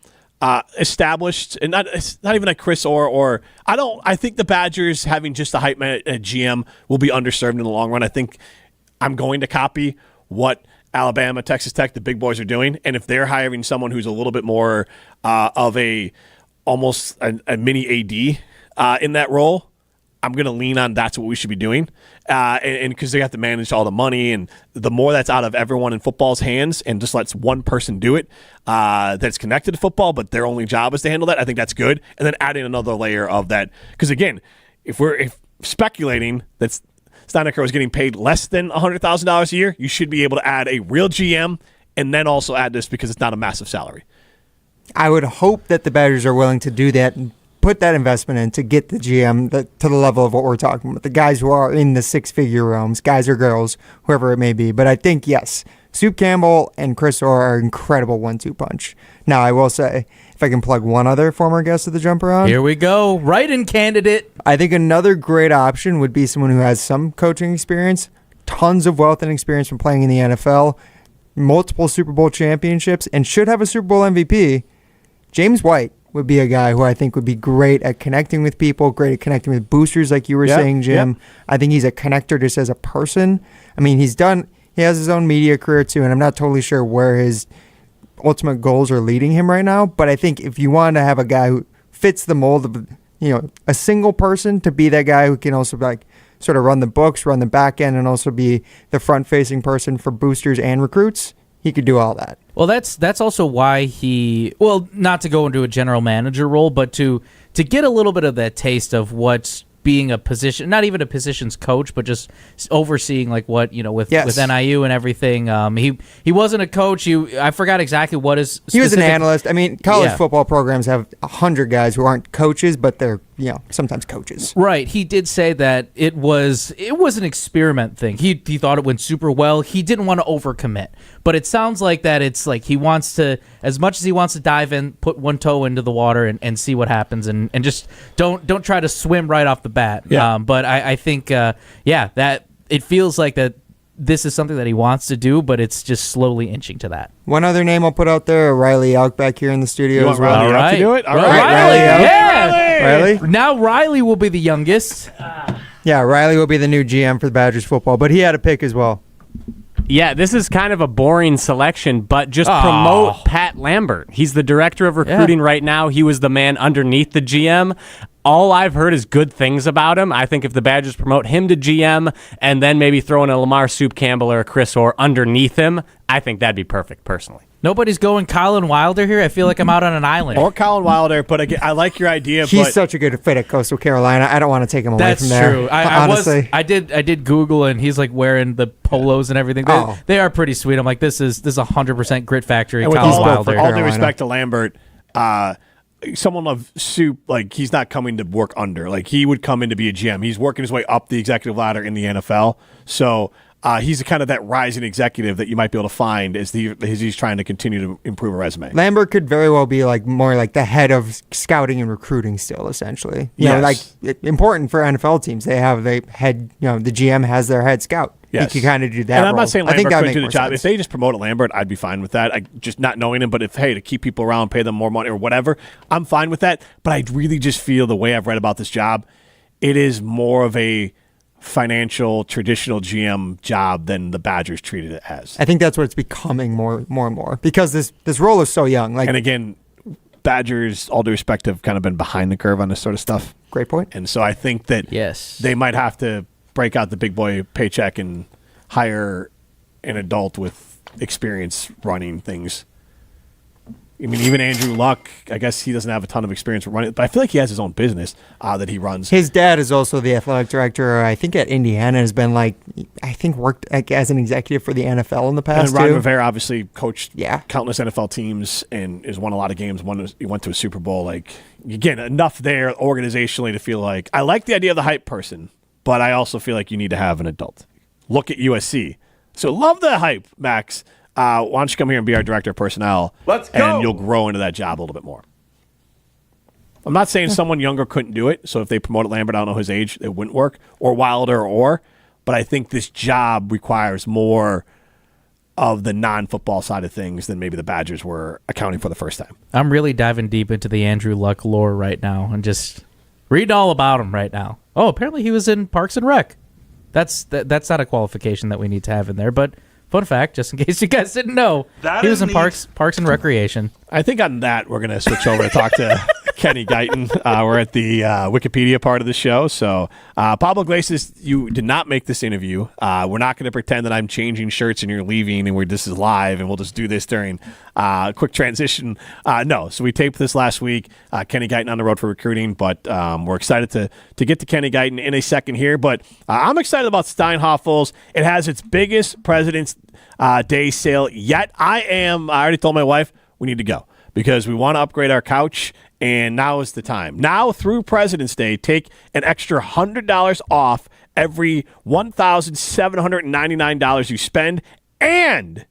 [SPEAKER 2] established, and it's not even like Chris or I think the Badgers having just a hype man at GM will be underserved in the long run. I think I'm going to copy what Alabama, Texas Tech, the big boys are doing, and if they're hiring someone who's a little bit more of almost a mini AD in that role, I'm going to lean on that's what we should be doing. And because they have to manage all the money, and the more that's out of everyone in football's hands and just lets one person do it that's connected to football, but their only job is to handle that, I think that's good. And then adding another layer of that. Because again, if speculating that Stienecker was getting paid less than $100,000 a year, you should be able to add a real GM and then also add this because it's not a massive salary.
[SPEAKER 4] I would hope that the Badgers are willing to do that and put that investment in to get the GM to the level of what we're talking about. The guys who are in the six-figure realms, guys or girls, whoever it may be. But I think, yes, Soup Campbell and Chris Orr are an incredible 1-2 punch. Now, I will say, if I can plug one other former guest of the jump around.
[SPEAKER 3] Here we go. Write-in candidate.
[SPEAKER 4] I think another great option would be someone who has some coaching experience, tons of wealth and experience from playing in the NFL, multiple Super Bowl championships, and should have a Super Bowl MVP. James White would be a guy who I think would be great at connecting with people, great at connecting with boosters, like you were saying, Jim. Yep. I think he's a connector just as a person. I mean, he has his own media career too, and I'm not totally sure where his ultimate goals are leading him right now. But I think if you want to have a guy who fits the mold of, a single person to be that guy who can also sort of run the books, run the back end, and also be the front-facing person for boosters and recruits, he could do all that.
[SPEAKER 3] Well, that's also why not to go into a general manager role, but to get a little bit of that taste of what's being a position, not even a positions coach, but just overseeing like what, with NIU and everything. He wasn't a coach. I forgot exactly what his
[SPEAKER 4] he was an analyst. I mean, college football programs have 100 guys who aren't coaches, but they're sometimes coaches.
[SPEAKER 3] Right. He did say that it was an experiment thing. He thought it went super well. He didn't want to overcommit, but it sounds like that it's like he wants to, as much as he wants to dive in, put one toe into the water and see what happens, and just don't try to swim right off the bat.
[SPEAKER 2] Yeah.
[SPEAKER 3] But I think that it feels like that this is something that he wants to do, but it's just slowly inching to that.
[SPEAKER 4] One other name I'll put out there, Riley Elk back here in the studio as well.
[SPEAKER 2] Riley Elk to do it? All right.
[SPEAKER 3] Riley,
[SPEAKER 2] yeah.
[SPEAKER 4] Riley?
[SPEAKER 3] Now Riley will be the youngest.
[SPEAKER 4] Yeah, Riley will be the new GM for the Badgers football, but he had a pick as well.
[SPEAKER 5] Yeah, this is kind of a boring selection, but just promote Pat Lambert. He's the director of recruiting right now. He was the man underneath the GM. All I've heard is good things about him. I think if the Badgers promote him to GM and then maybe throw in a Lamar Soup Campbell or a Chris Orr underneath him, I think that'd be perfect, personally.
[SPEAKER 3] Nobody's going Colin Wilder here. I feel like I'm out on an island.
[SPEAKER 2] Or Colin Wilder, but again, I like your idea.
[SPEAKER 4] He's such a good fit at Coastal Carolina. I don't want to take him away from there.
[SPEAKER 3] That's true. I did Google, and he's like wearing the polos and everything. They are pretty sweet. I'm like, this is 100% Grit Factory.
[SPEAKER 2] And with
[SPEAKER 3] Colin Wilder.
[SPEAKER 2] all due respect to Lambert, someone of Soup, like he's not coming to work under. Like he would come in to be a GM. He's working his way up the executive ladder in the NFL. So he's kind of that rising executive that you might be able to find as he's trying to continue to improve a resume.
[SPEAKER 4] Lambert could very well be like more like the head of scouting and recruiting still, essentially. You know, like important for NFL teams. They have the head, the GM has their head scout.
[SPEAKER 2] Yes.
[SPEAKER 4] He could kind of do that.
[SPEAKER 2] And I'm not saying Lambert couldn't do the job.
[SPEAKER 4] Sense.
[SPEAKER 2] If they just promoted Lambert, I'd be fine with that. Just not knowing him, but to keep people around, pay them more money or whatever, I'm fine with that. But I really just feel the way I've read about this job, it is more of a financial traditional GM job than the Badgers treated it as.
[SPEAKER 4] I think that's what it's becoming more and more because this role is so young.
[SPEAKER 2] And again, Badgers, all due respect, have kind of been behind the curve on this sort of stuff.
[SPEAKER 4] Great point.
[SPEAKER 2] And so I think that they might have to break out the big boy paycheck and hire an adult with experience running things. I mean, even Andrew Luck, I guess he doesn't have a ton of experience running, but I feel like he has his own business that he runs.
[SPEAKER 4] His dad is also the athletic director, I think, at Indiana, has been worked as an executive for the NFL in the past.
[SPEAKER 2] And Ron Rivera obviously coached countless NFL teams and has won a lot of games. He went to a Super Bowl. Again, enough there organizationally to feel like, I like the idea of the hype person, but I also feel like you need to have an adult. Look at USC. So love the hype, Max. Why don't you come here and be our director of personnel?
[SPEAKER 6] Let's go.
[SPEAKER 2] And you'll grow into that job a little bit more. I'm not saying someone younger couldn't do it. So if they promoted Lambert, I don't know his age, it wouldn't work. Or Wilder, but I think this job requires more of the non-football side of things than maybe the Badgers were accounting for the first time.
[SPEAKER 3] I'm really diving deep into the Andrew Luck lore right now and just reading all about him right now. Oh, apparently he was in Parks and Rec. That's not a qualification that we need to have in there, but fun fact, just in case you guys didn't know, he was in Parks and Recreation.
[SPEAKER 2] I think on that, we're going to switch over to talk to Kenny Guiton. We're at the Wikipedia part of the show. So, Pablo Iglesias, you did not make this interview. We're not going to pretend that I'm changing shirts and you're leaving and this is live and we'll just do this during a quick transition. No. So we taped this last week. Kenny Guiton on the road for recruiting, but we're excited to get to Kenny Guiton in a second here. But I'm excited about Steinhoffel's. It has its biggest President's Day sale yet. I already told my wife we need to go because we want to upgrade our couch. And now is the time. Now through President's Day, take an extra $100 off every $1,799 you spend and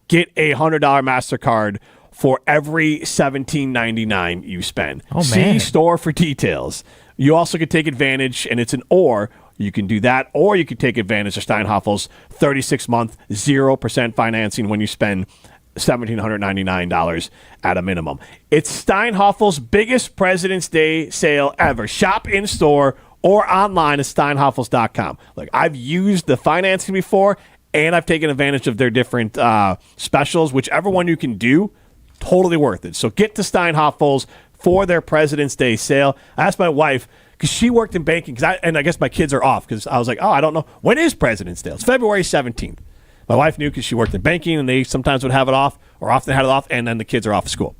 [SPEAKER 2] get a $100 MasterCard for every $17.99 you spend.
[SPEAKER 3] Oh, man.
[SPEAKER 2] See store for details. You also could take advantage, and it's an or. You can do that, or you could take advantage of Steinhoffel's 36-month 0% financing when you spend $1,799 at a minimum. It's Steinhoffel's biggest President's Day sale ever. Shop in store or online at steinhoffels.com. Look, I've used the financing before, and I've taken advantage of their different specials. Whichever one you can do, totally worth it. So get to Steinhoffel's for their President's Day sale. I asked my wife, because she worked in banking, and I guess my kids are off, because I was like, I don't know. When is President's Day? It's February 17th. My wife knew because she worked in banking, and they sometimes would have it off, or often had it off, and then the kids are off of school.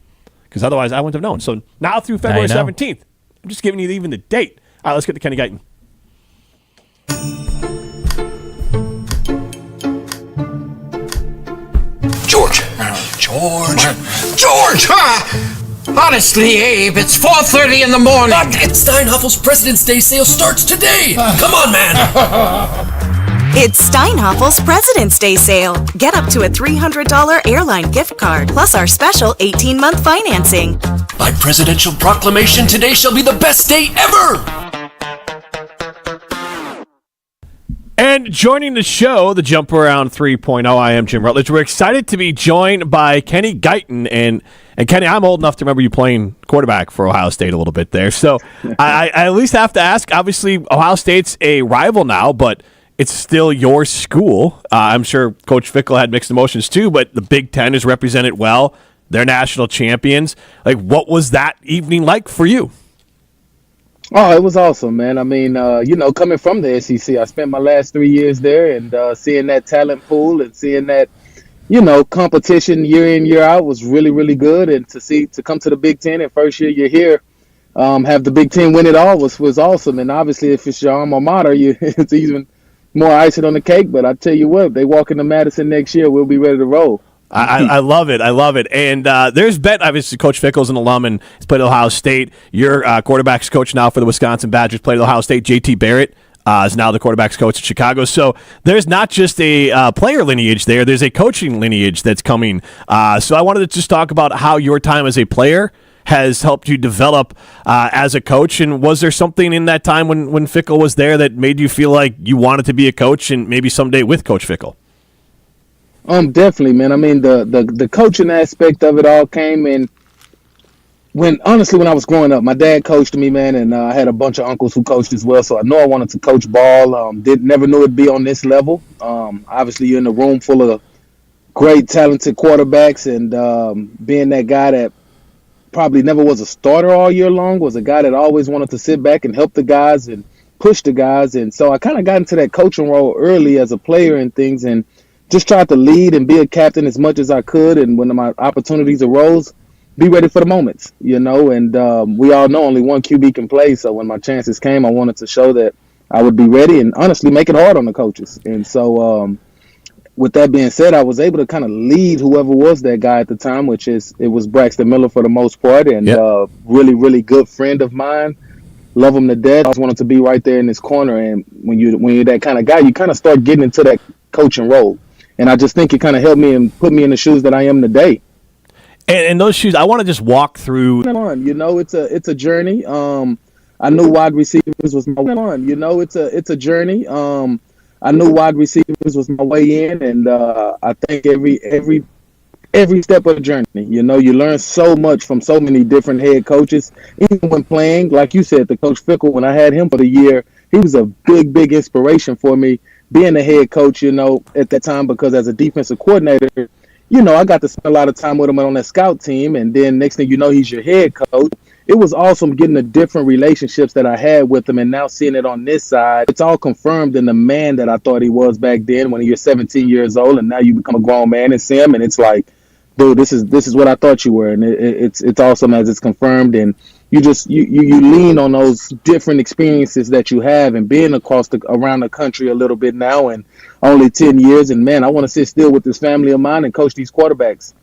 [SPEAKER 2] Because otherwise, I wouldn't have known. So now through February 17th, I'm just giving you even the date. All right, let's get to Kenny Guiton.
[SPEAKER 6] George! Honestly, Abe, it's 4:30 in the morning.
[SPEAKER 7] But Steinhoffel's President's Day sale starts today. Come on, man.
[SPEAKER 8] It's Steinhoffel's President's Day sale. Get up to a $300 airline gift card, plus our special 18-month financing.
[SPEAKER 7] By presidential proclamation, today shall be the best day ever.
[SPEAKER 2] And joining the show, the Jump Around 3.0, I am Jim Rutledge. We're excited to be joined by Kenny Guiton. And Kenny, I'm old enough to remember you playing quarterback for Ohio State a little bit there. So I at least have to ask, obviously, Ohio State's a rival now, but it's still your school. I'm sure Coach Fickell had mixed emotions too, but the Big Ten is represented well. They're national champions. Like, what was that evening like for you?
[SPEAKER 9] Oh, it was awesome, man. I mean, coming from the SEC, I spent my last 3 years there, and seeing that talent pool and seeing that, competition year in, year out was really, really good. And to come to the Big Ten and first year you're here, have the Big Ten win it all was awesome. And obviously, if it's your alma mater, it's even more icing on the cake. But I tell you what, they walk into Madison next year, we'll be ready to roll.
[SPEAKER 2] I love it. I love it. And there's been, obviously, Coach Fickell's an alum and he's played at Ohio State. Your quarterback's coach now for the Wisconsin Badgers played at Ohio State. JT Barrett is now the quarterback's coach at Chicago. So there's not just a player lineage there. There's a coaching lineage that's coming. So I wanted to just talk about how your time as a player has helped you develop as a coach. And was there something in that time when Fickell was there that made you feel like you wanted to be a coach and maybe someday with Coach Fickell?
[SPEAKER 9] Definitely, man. I mean, the coaching aspect of it all came in when I was growing up. My dad coached me, man, and I had a bunch of uncles who coached as well. So I know I wanted to coach ball. Never knew it'd be on this level. Obviously, you're in a room full of great, talented quarterbacks, and being that guy that probably never was a starter all year long, was a guy that always wanted to sit back and help the guys and push the guys. And so I kind of got into that coaching role early as a player and things, and just tried to lead and be a captain as much as I could. And when my opportunities arose, be ready for the moments, and we all know only one QB can play. So when my chances came, I wanted to show that I would be ready and honestly make it hard on the coaches. And so with that being said, I was able to kind of lead whoever was that guy at the time, it was Braxton Miller for the most part, and really, really good friend of mine. Love him to death. I always wanted to be right there in his corner. And when you're that kind of guy, you kind of start getting into that coaching role. And I just think it kind of helped me and put me in the shoes that I am today.
[SPEAKER 2] And those shoes, I want to just walk through.
[SPEAKER 9] It's a journey. I knew wide receivers was my it's a journey. I knew wide receivers was my way in, and I think every step of the journey, you learn so much from so many different head coaches. Even when playing, like you said, the Coach Fickell, when I had him for the year, he was a big, big inspiration for me. Being the head coach, at that time, because as a defensive coordinator, I got to spend a lot of time with him on that scout team. And then next thing you know, he's your head coach. It was awesome getting the different relationships that I had with him, and now seeing it on this side, it's all confirmed in the man that I thought he was back then when you're 17 years old, and now you become a grown man and see him, and it's like, dude, this is what I thought you were. And it's awesome as it's confirmed. And you lean on those different experiences that you have, and being around the country a little bit now, and only 10 years. And man, I want to sit still with this family of mine and coach these quarterbacks.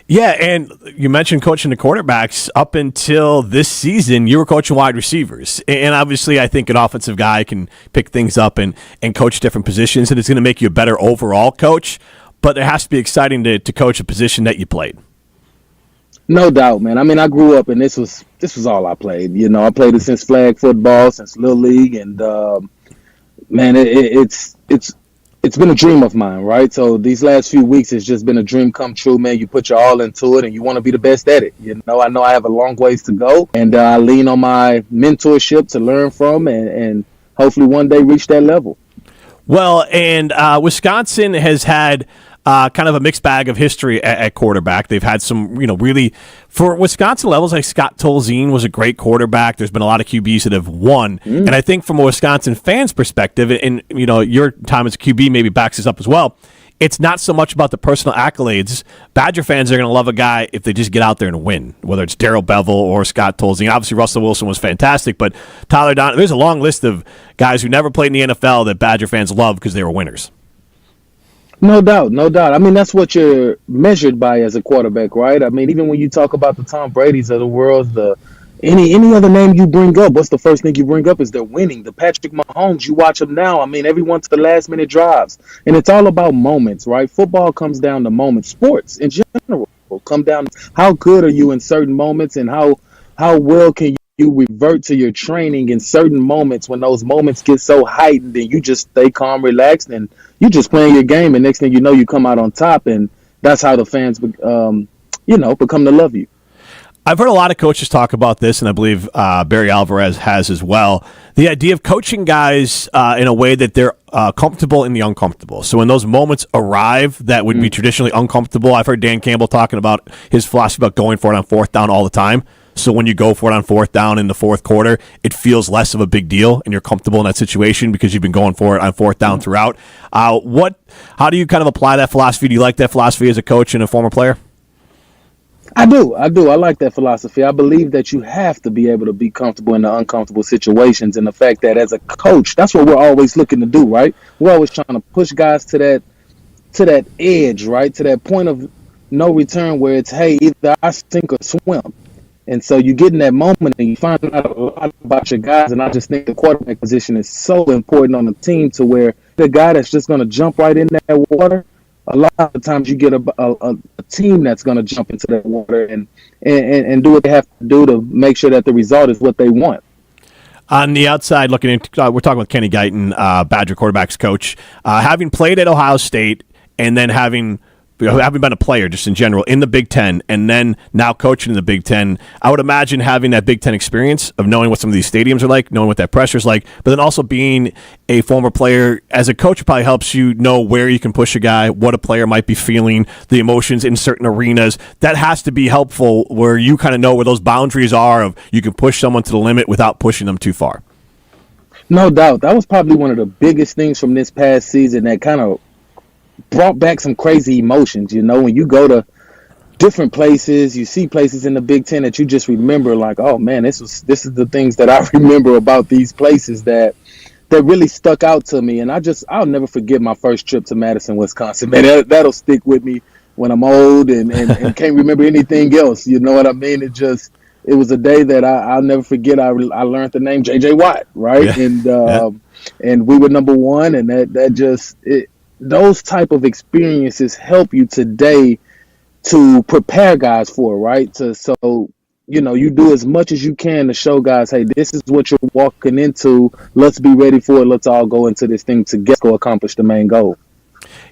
[SPEAKER 2] Yeah, and you mentioned coaching the quarterbacks. Up until this season, you were coaching wide receivers. And obviously, I think an offensive guy can pick things up and coach different positions, and it's going to make you a better overall coach. But it has to be exciting to coach a position that you played.
[SPEAKER 9] No doubt, man. I mean, I grew up and this was all I played. I played it since flag football, since Little League, and man, it's been a dream of mine, right? So these last few weeks has just been a dream come true, man. You put your all into it and you want to be the best at it. I know I have a long ways to go, and I lean on my mentorship to learn from and hopefully one day reach that level.
[SPEAKER 2] Well, and Wisconsin has had kind of a mixed bag of history at quarterback. They've had some, really, for Wisconsin levels, like Scott Tolzien was a great quarterback. There's been a lot of QBs that have won. And I think from a Wisconsin fan's perspective, and, your time as a QB maybe backs this up as well, it's not so much about the personal accolades. Badger fans are going to love a guy if they just get out there and win, whether it's Darrell Bevel or Scott Tolzien. Obviously, Russell Wilson was fantastic, but Tyler Donovan, there's a long list of guys who never played in the NFL that Badger fans love because they were winners.
[SPEAKER 9] No doubt, no doubt. I mean, that's what you're measured by as a quarterback, right? I mean, even when you talk about the Tom Brady's of the world, any other name you bring up, what's the first thing you bring up is they're winning. The Patrick Mahomes, you watch them now. I mean, everyone to the last minute drives. And it's all about moments, right? Football comes down to moments. Sports in general come down to how good are you in certain moments and how well can you revert to your training in certain moments when those moments get so heightened and you just stay calm, relaxed, and you just playing your game. And next thing you know, you come out on top. And that's how the fans, become to love you.
[SPEAKER 2] I've heard a lot of coaches talk about this, and I believe Barry Alvarez has as well. The idea of coaching guys in a way that they're comfortable in the uncomfortable. So when those moments arrive that would be traditionally uncomfortable, I've heard Dan Campbell talking about his philosophy about going for it on fourth down all the time. So when you go for it on fourth down in the fourth quarter, it feels less of a big deal, and you're comfortable in that situation because you've been going for it on fourth down throughout. How do you kind of apply that philosophy? Do you like that philosophy as a coach and a former player?
[SPEAKER 9] I do. I like that philosophy. I believe that you have to be able to be comfortable in the uncomfortable situations, and the fact that as a coach, that's what we're always looking to do, right? We're always trying to push guys to that edge, right? To that point of no return where it's, hey, either I sink or swim. And so you get in that moment and you find out a lot about your guys, and I just think the quarterback position is so important on the team to where the guy that's just going to jump right in that water, a lot of times you get a team that's going to jump into that water and do what they have to do to make sure that the result is what they want.
[SPEAKER 2] On the outside, looking into, we're talking with Kenny Guiton, Badger quarterbacks coach. Having played at Ohio State and then having been a player just in general in the Big Ten and then now coaching in the Big Ten, I would imagine having that Big Ten experience of knowing what some of these stadiums are like, knowing what that pressure is like, but then also being a former player as a coach probably helps you know where you can push a guy, what a player might be feeling, the emotions in certain arenas. That has to be helpful where you kind of know where those boundaries are of you can push someone to the limit without pushing them too far.
[SPEAKER 9] No doubt. That was probably one of the biggest things from this past season that kind of brought back some crazy emotions. When you go to different places, you see places in the Big Ten that you just remember like, oh man, this is the things that I remember about these places that really stuck out to me. And I'll never forget my first trip to Madison, Wisconsin. Man, that'll stick with me when I'm old and can't remember anything else. You know what I mean? It was a day that I'll never forget. I learned the name J.J. Watt, right? Yeah. And we were number one, and those type of experiences help you today to prepare guys for, right? You do as much as you can to show guys, hey, this is what you're walking into. Let's be ready for it. Let's all go into this thing together to accomplish the main goal.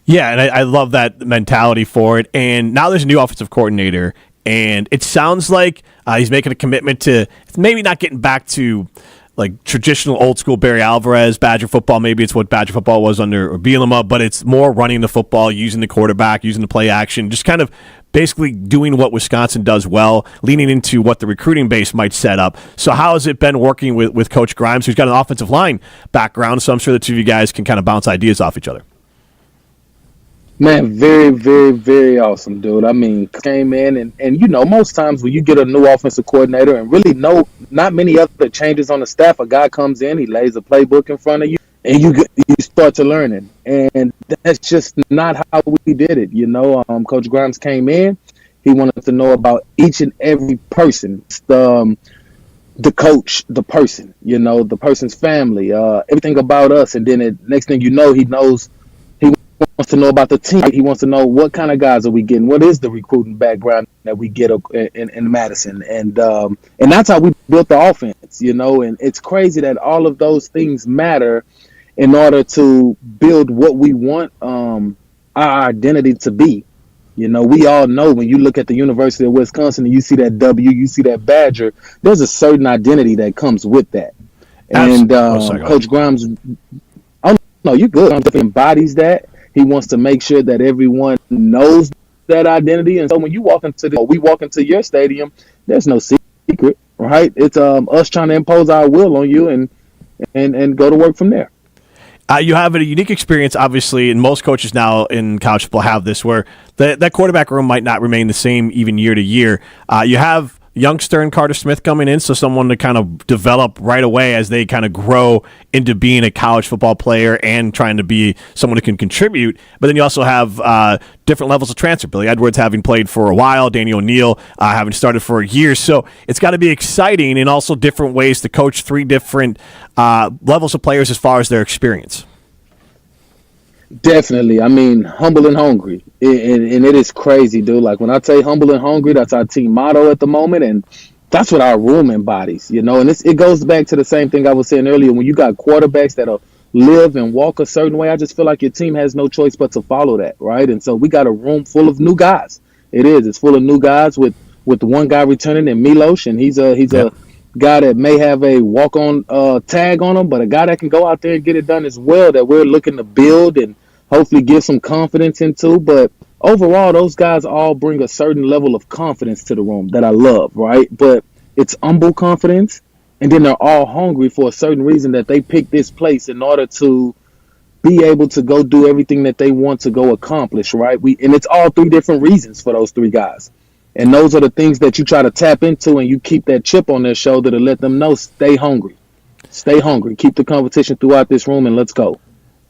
[SPEAKER 2] Yeah, and I love that mentality for it. And now there's a new offensive coordinator, and it sounds like he's making a commitment to maybe not getting back to like traditional old school Barry Alvarez, Badger football. Maybe it's what Badger football was under Bielema, but it's more running the football, using the quarterback, using the play action, just kind of basically doing what Wisconsin does well, leaning into what the recruiting base might set up. So how has it been working with Coach Grimes, who's got an offensive line background? So I'm sure the two of you guys can kind of bounce ideas off each other.
[SPEAKER 9] Man, very, very, very awesome, dude. I mean, came in and most times when you get a new offensive coordinator and really not many other changes on the staff, a guy comes in, he lays a playbook in front of you, and you start to learn it. And that's just not how we did it. Coach Grimes came in, he wanted to know about each and every person, the coach, the person, the person's family, everything about us. And then next thing you know, he wants to know about the team. He wants to know what kind of guys are we getting, what is the recruiting background that we get in Madison, and that's how we built the offense, and it's crazy that all of those things matter in order to build what we want our identity to be. We all know when you look at the University of Wisconsin and you see that W, you see that Badger, there's a certain identity that comes with that. And Coach Grimes, oh no, you're good. He embodies that. He wants to make sure that everyone knows that identity. And so when we walk into your stadium, there's no secret, right? It's us trying to impose our will on you and go to work from there.
[SPEAKER 2] You have a unique experience, obviously, and most coaches now in college football have this, where that quarterback room might not remain the same even year to year. You have youngster and Carter Smith coming in, so someone to kind of develop right away as they kind of grow into being a college football player and trying to be someone who can contribute. But then you also have different levels of transfer. Billy Edwards having played for a while, Danny O'Neal having started for a year. So it's got to be exciting and also different ways to coach three different levels of players as far as their experience.
[SPEAKER 9] Definitely. I mean, humble and hungry. And it is crazy, dude. Like when I say humble and hungry, that's our team motto at the moment. And that's what our room embodies, you know. And it goes back to the same thing I was saying earlier. When you got quarterbacks that'll live and walk a certain way, I just feel like your team has no choice but to follow that, right? And so we got a room full of new guys. It's full of new guys with the one guy returning in Milos. And he's a guy that may have a walk-on tag on him, but a guy that can go out there and get it done as well, that we're looking to build and hopefully give some confidence into. But overall, those guys all bring a certain level of confidence to the room that I love, right? But it's humble confidence, and then they're all hungry for a certain reason that they pick this place in order to be able to go do everything that they want to go accomplish, right? And it's all three different reasons for those three guys. And those are the things that you try to tap into, and you keep that chip on their shoulder to let them know, stay hungry. Stay hungry. Keep the competition throughout this room, and let's go.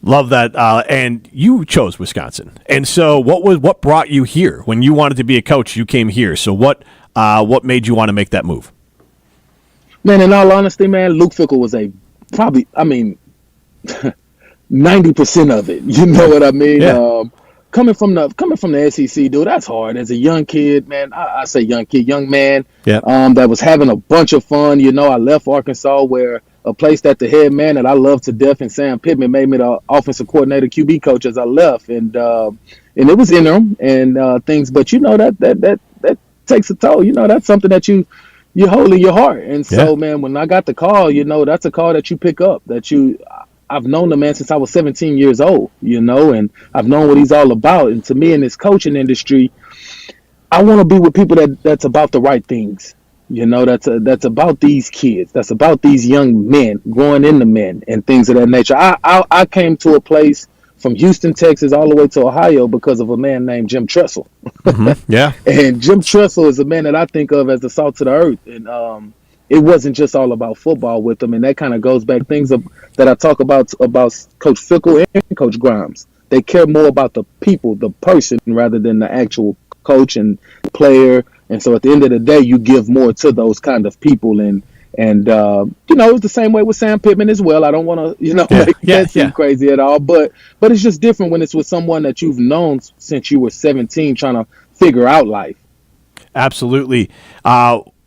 [SPEAKER 2] Love that. And you chose Wisconsin. And so what brought you here? When you wanted to be a coach, you came here. So what made you want to make that move?
[SPEAKER 9] Man, in all honesty, man, Luke Fickell was 90% of it. You know what I mean?
[SPEAKER 2] Yeah.
[SPEAKER 9] Coming from the SEC, dude, that's hard. As a young kid, man, I say young kid, young man, that was having a bunch of fun. You know, I left Arkansas, where a place that the head man that I love to death and Sam Pittman made me the offensive coordinator, QB coach as I left, and it was interim and things, but you know that takes a toll. You know, that's something that you hold in your heart, and so man, when I got the call, you know, that's a call that you pick up. I've known the man since I was 17 years old, you know, and I've known what he's all about. And to me, in this coaching industry, I want to be with people that's about the right things. You know, that's about these kids. That's about these young men growing into men and things of that nature. I came to a place from Houston, Texas, all the way to Ohio because of a man named Jim Tressel.
[SPEAKER 2] Mm-hmm. Yeah.
[SPEAKER 9] And Jim Tressel is a man that I think of as the salt of the earth. And it wasn't just all about football with him. And that kind of goes back that I talk about Coach Fickell and Coach Grimes. They care more about the people, the person, rather than the actual coach and player. And so at the end of the day, you give more to those kind of people. And you know, it was the same way with Sam Pittman as well. I don't want to, make that seem crazy at all. But it's just different when it's with someone that you've known since you were 17 trying to figure out life.
[SPEAKER 2] Absolutely.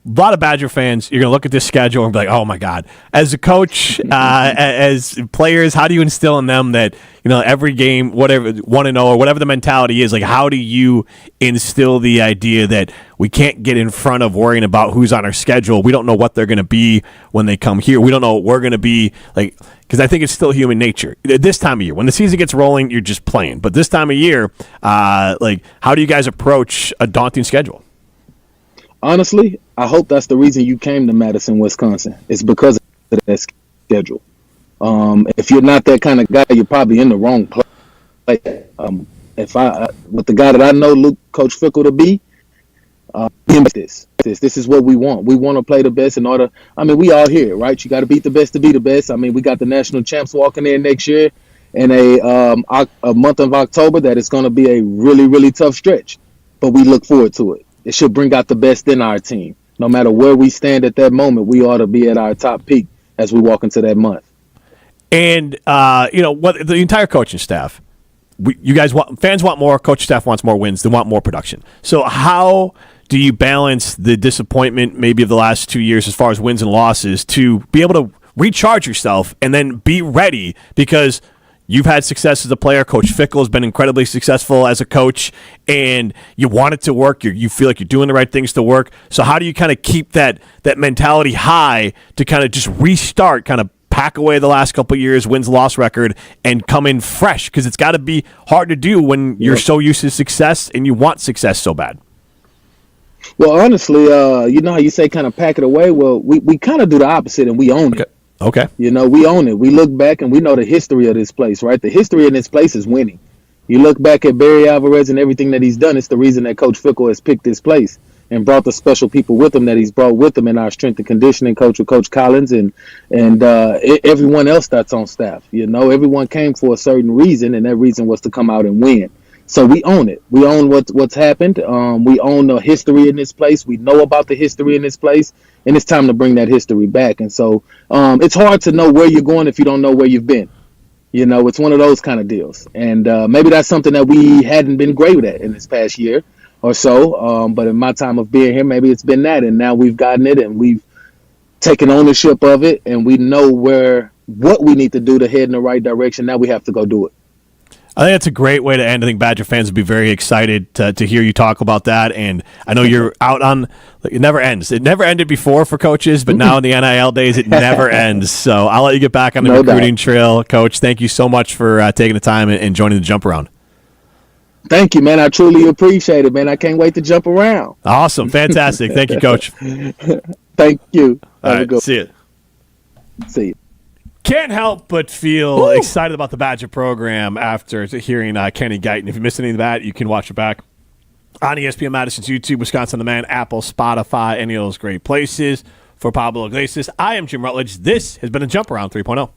[SPEAKER 2] A lot of Badger fans, you're going to look at this schedule and be like, oh, my God. As a coach, as players, how do you instill in them that, you know, every game, whatever, 1-0 or whatever the mentality is, like how do you instill the idea that we can't get in front of worrying about who's on our schedule? We don't know what they're going to be when they come here. We don't know what we're going to be like, because I think it's still human nature. This time of year, when the season gets rolling, you're just playing. But this time of year, like how do you guys approach a daunting schedule?
[SPEAKER 9] Honestly, I hope that's the reason you came to Madison, Wisconsin. It's because of that schedule. If you're not that kind of guy, you're probably in the wrong place. With the guy that I know, Coach Fickell to be, this is what we want. We want to play the best in order. I mean, we all here, right? You got to beat the best to be the best. I mean, we got the national champs walking in next year in a month of October that is going to be a really, really tough stretch, but we look forward to it. It should bring out the best in our team. No matter where we stand at that moment, we ought to be at our top peak as we walk into that month.
[SPEAKER 2] And what the entire coaching staff, fans want more, coaching staff wants more wins, they want more production. So how do you balance the disappointment maybe of the last 2 years as far as wins and losses to be able to recharge yourself and then be ready? Because you've had success as a player. Coach Fickell has been incredibly successful as a coach, and you want it to work. You feel like you're doing the right things to work. So how do you kind of keep that mentality high to kind of just restart, kind of pack away the last couple of years, wins-loss record, and come in fresh? Because it's got to be hard to do when you're so used to success and you want success so bad.
[SPEAKER 9] Well, honestly, you know how you say kind of pack it away? Well, we kind of do the opposite, and we own it.
[SPEAKER 2] Okay.
[SPEAKER 9] You know, we own it. We look back and we know the history of this place, right? The history of this place is winning. You look back at Barry Alvarez and everything that he's done, it's the reason that Coach Fickell has picked this place and brought the special people with him that he's brought with him in our strength and conditioning coach with Coach Collins and everyone else that's on staff. You know, everyone came for a certain reason, and that reason was to come out and win. So we own it. We own what's happened. We own the history in this place. We know about the history in this place, and it's time to bring that history back. And so it's hard to know where you're going if you don't know where you've been. You know, it's one of those kind of deals. And maybe that's something that we hadn't been great at in this past year or so. But in my time of being here, maybe it's been that. And now we've gotten it and we've taken ownership of it, and we know what we need to do to head in the right direction. Now we have to go do it.
[SPEAKER 2] I think that's a great way to end. I think Badger fans would be very excited to hear you talk about that. And I know you're out on – it never ends. It never ended before for coaches, but now in the NIL days, it never ends. So I'll let you get back on the recruiting trail, Coach. Thank you so much for taking the time and joining the Jump Around.
[SPEAKER 9] Thank you, man. I truly appreciate it, man. I can't wait to jump around.
[SPEAKER 2] Awesome. Fantastic. Thank you, Coach.
[SPEAKER 9] Thank you.
[SPEAKER 2] All right. See you.
[SPEAKER 9] See you.
[SPEAKER 2] Can't help but feel excited about the Badger program after hearing Kenny Guiton. If you missed any of that, you can watch it back on ESPN Madison's YouTube, Wisconsin On Demand, Apple, Spotify, any of those great places. For Pablo Iglesias, I am Jim Rutledge. This has been a Jump Around 3.0.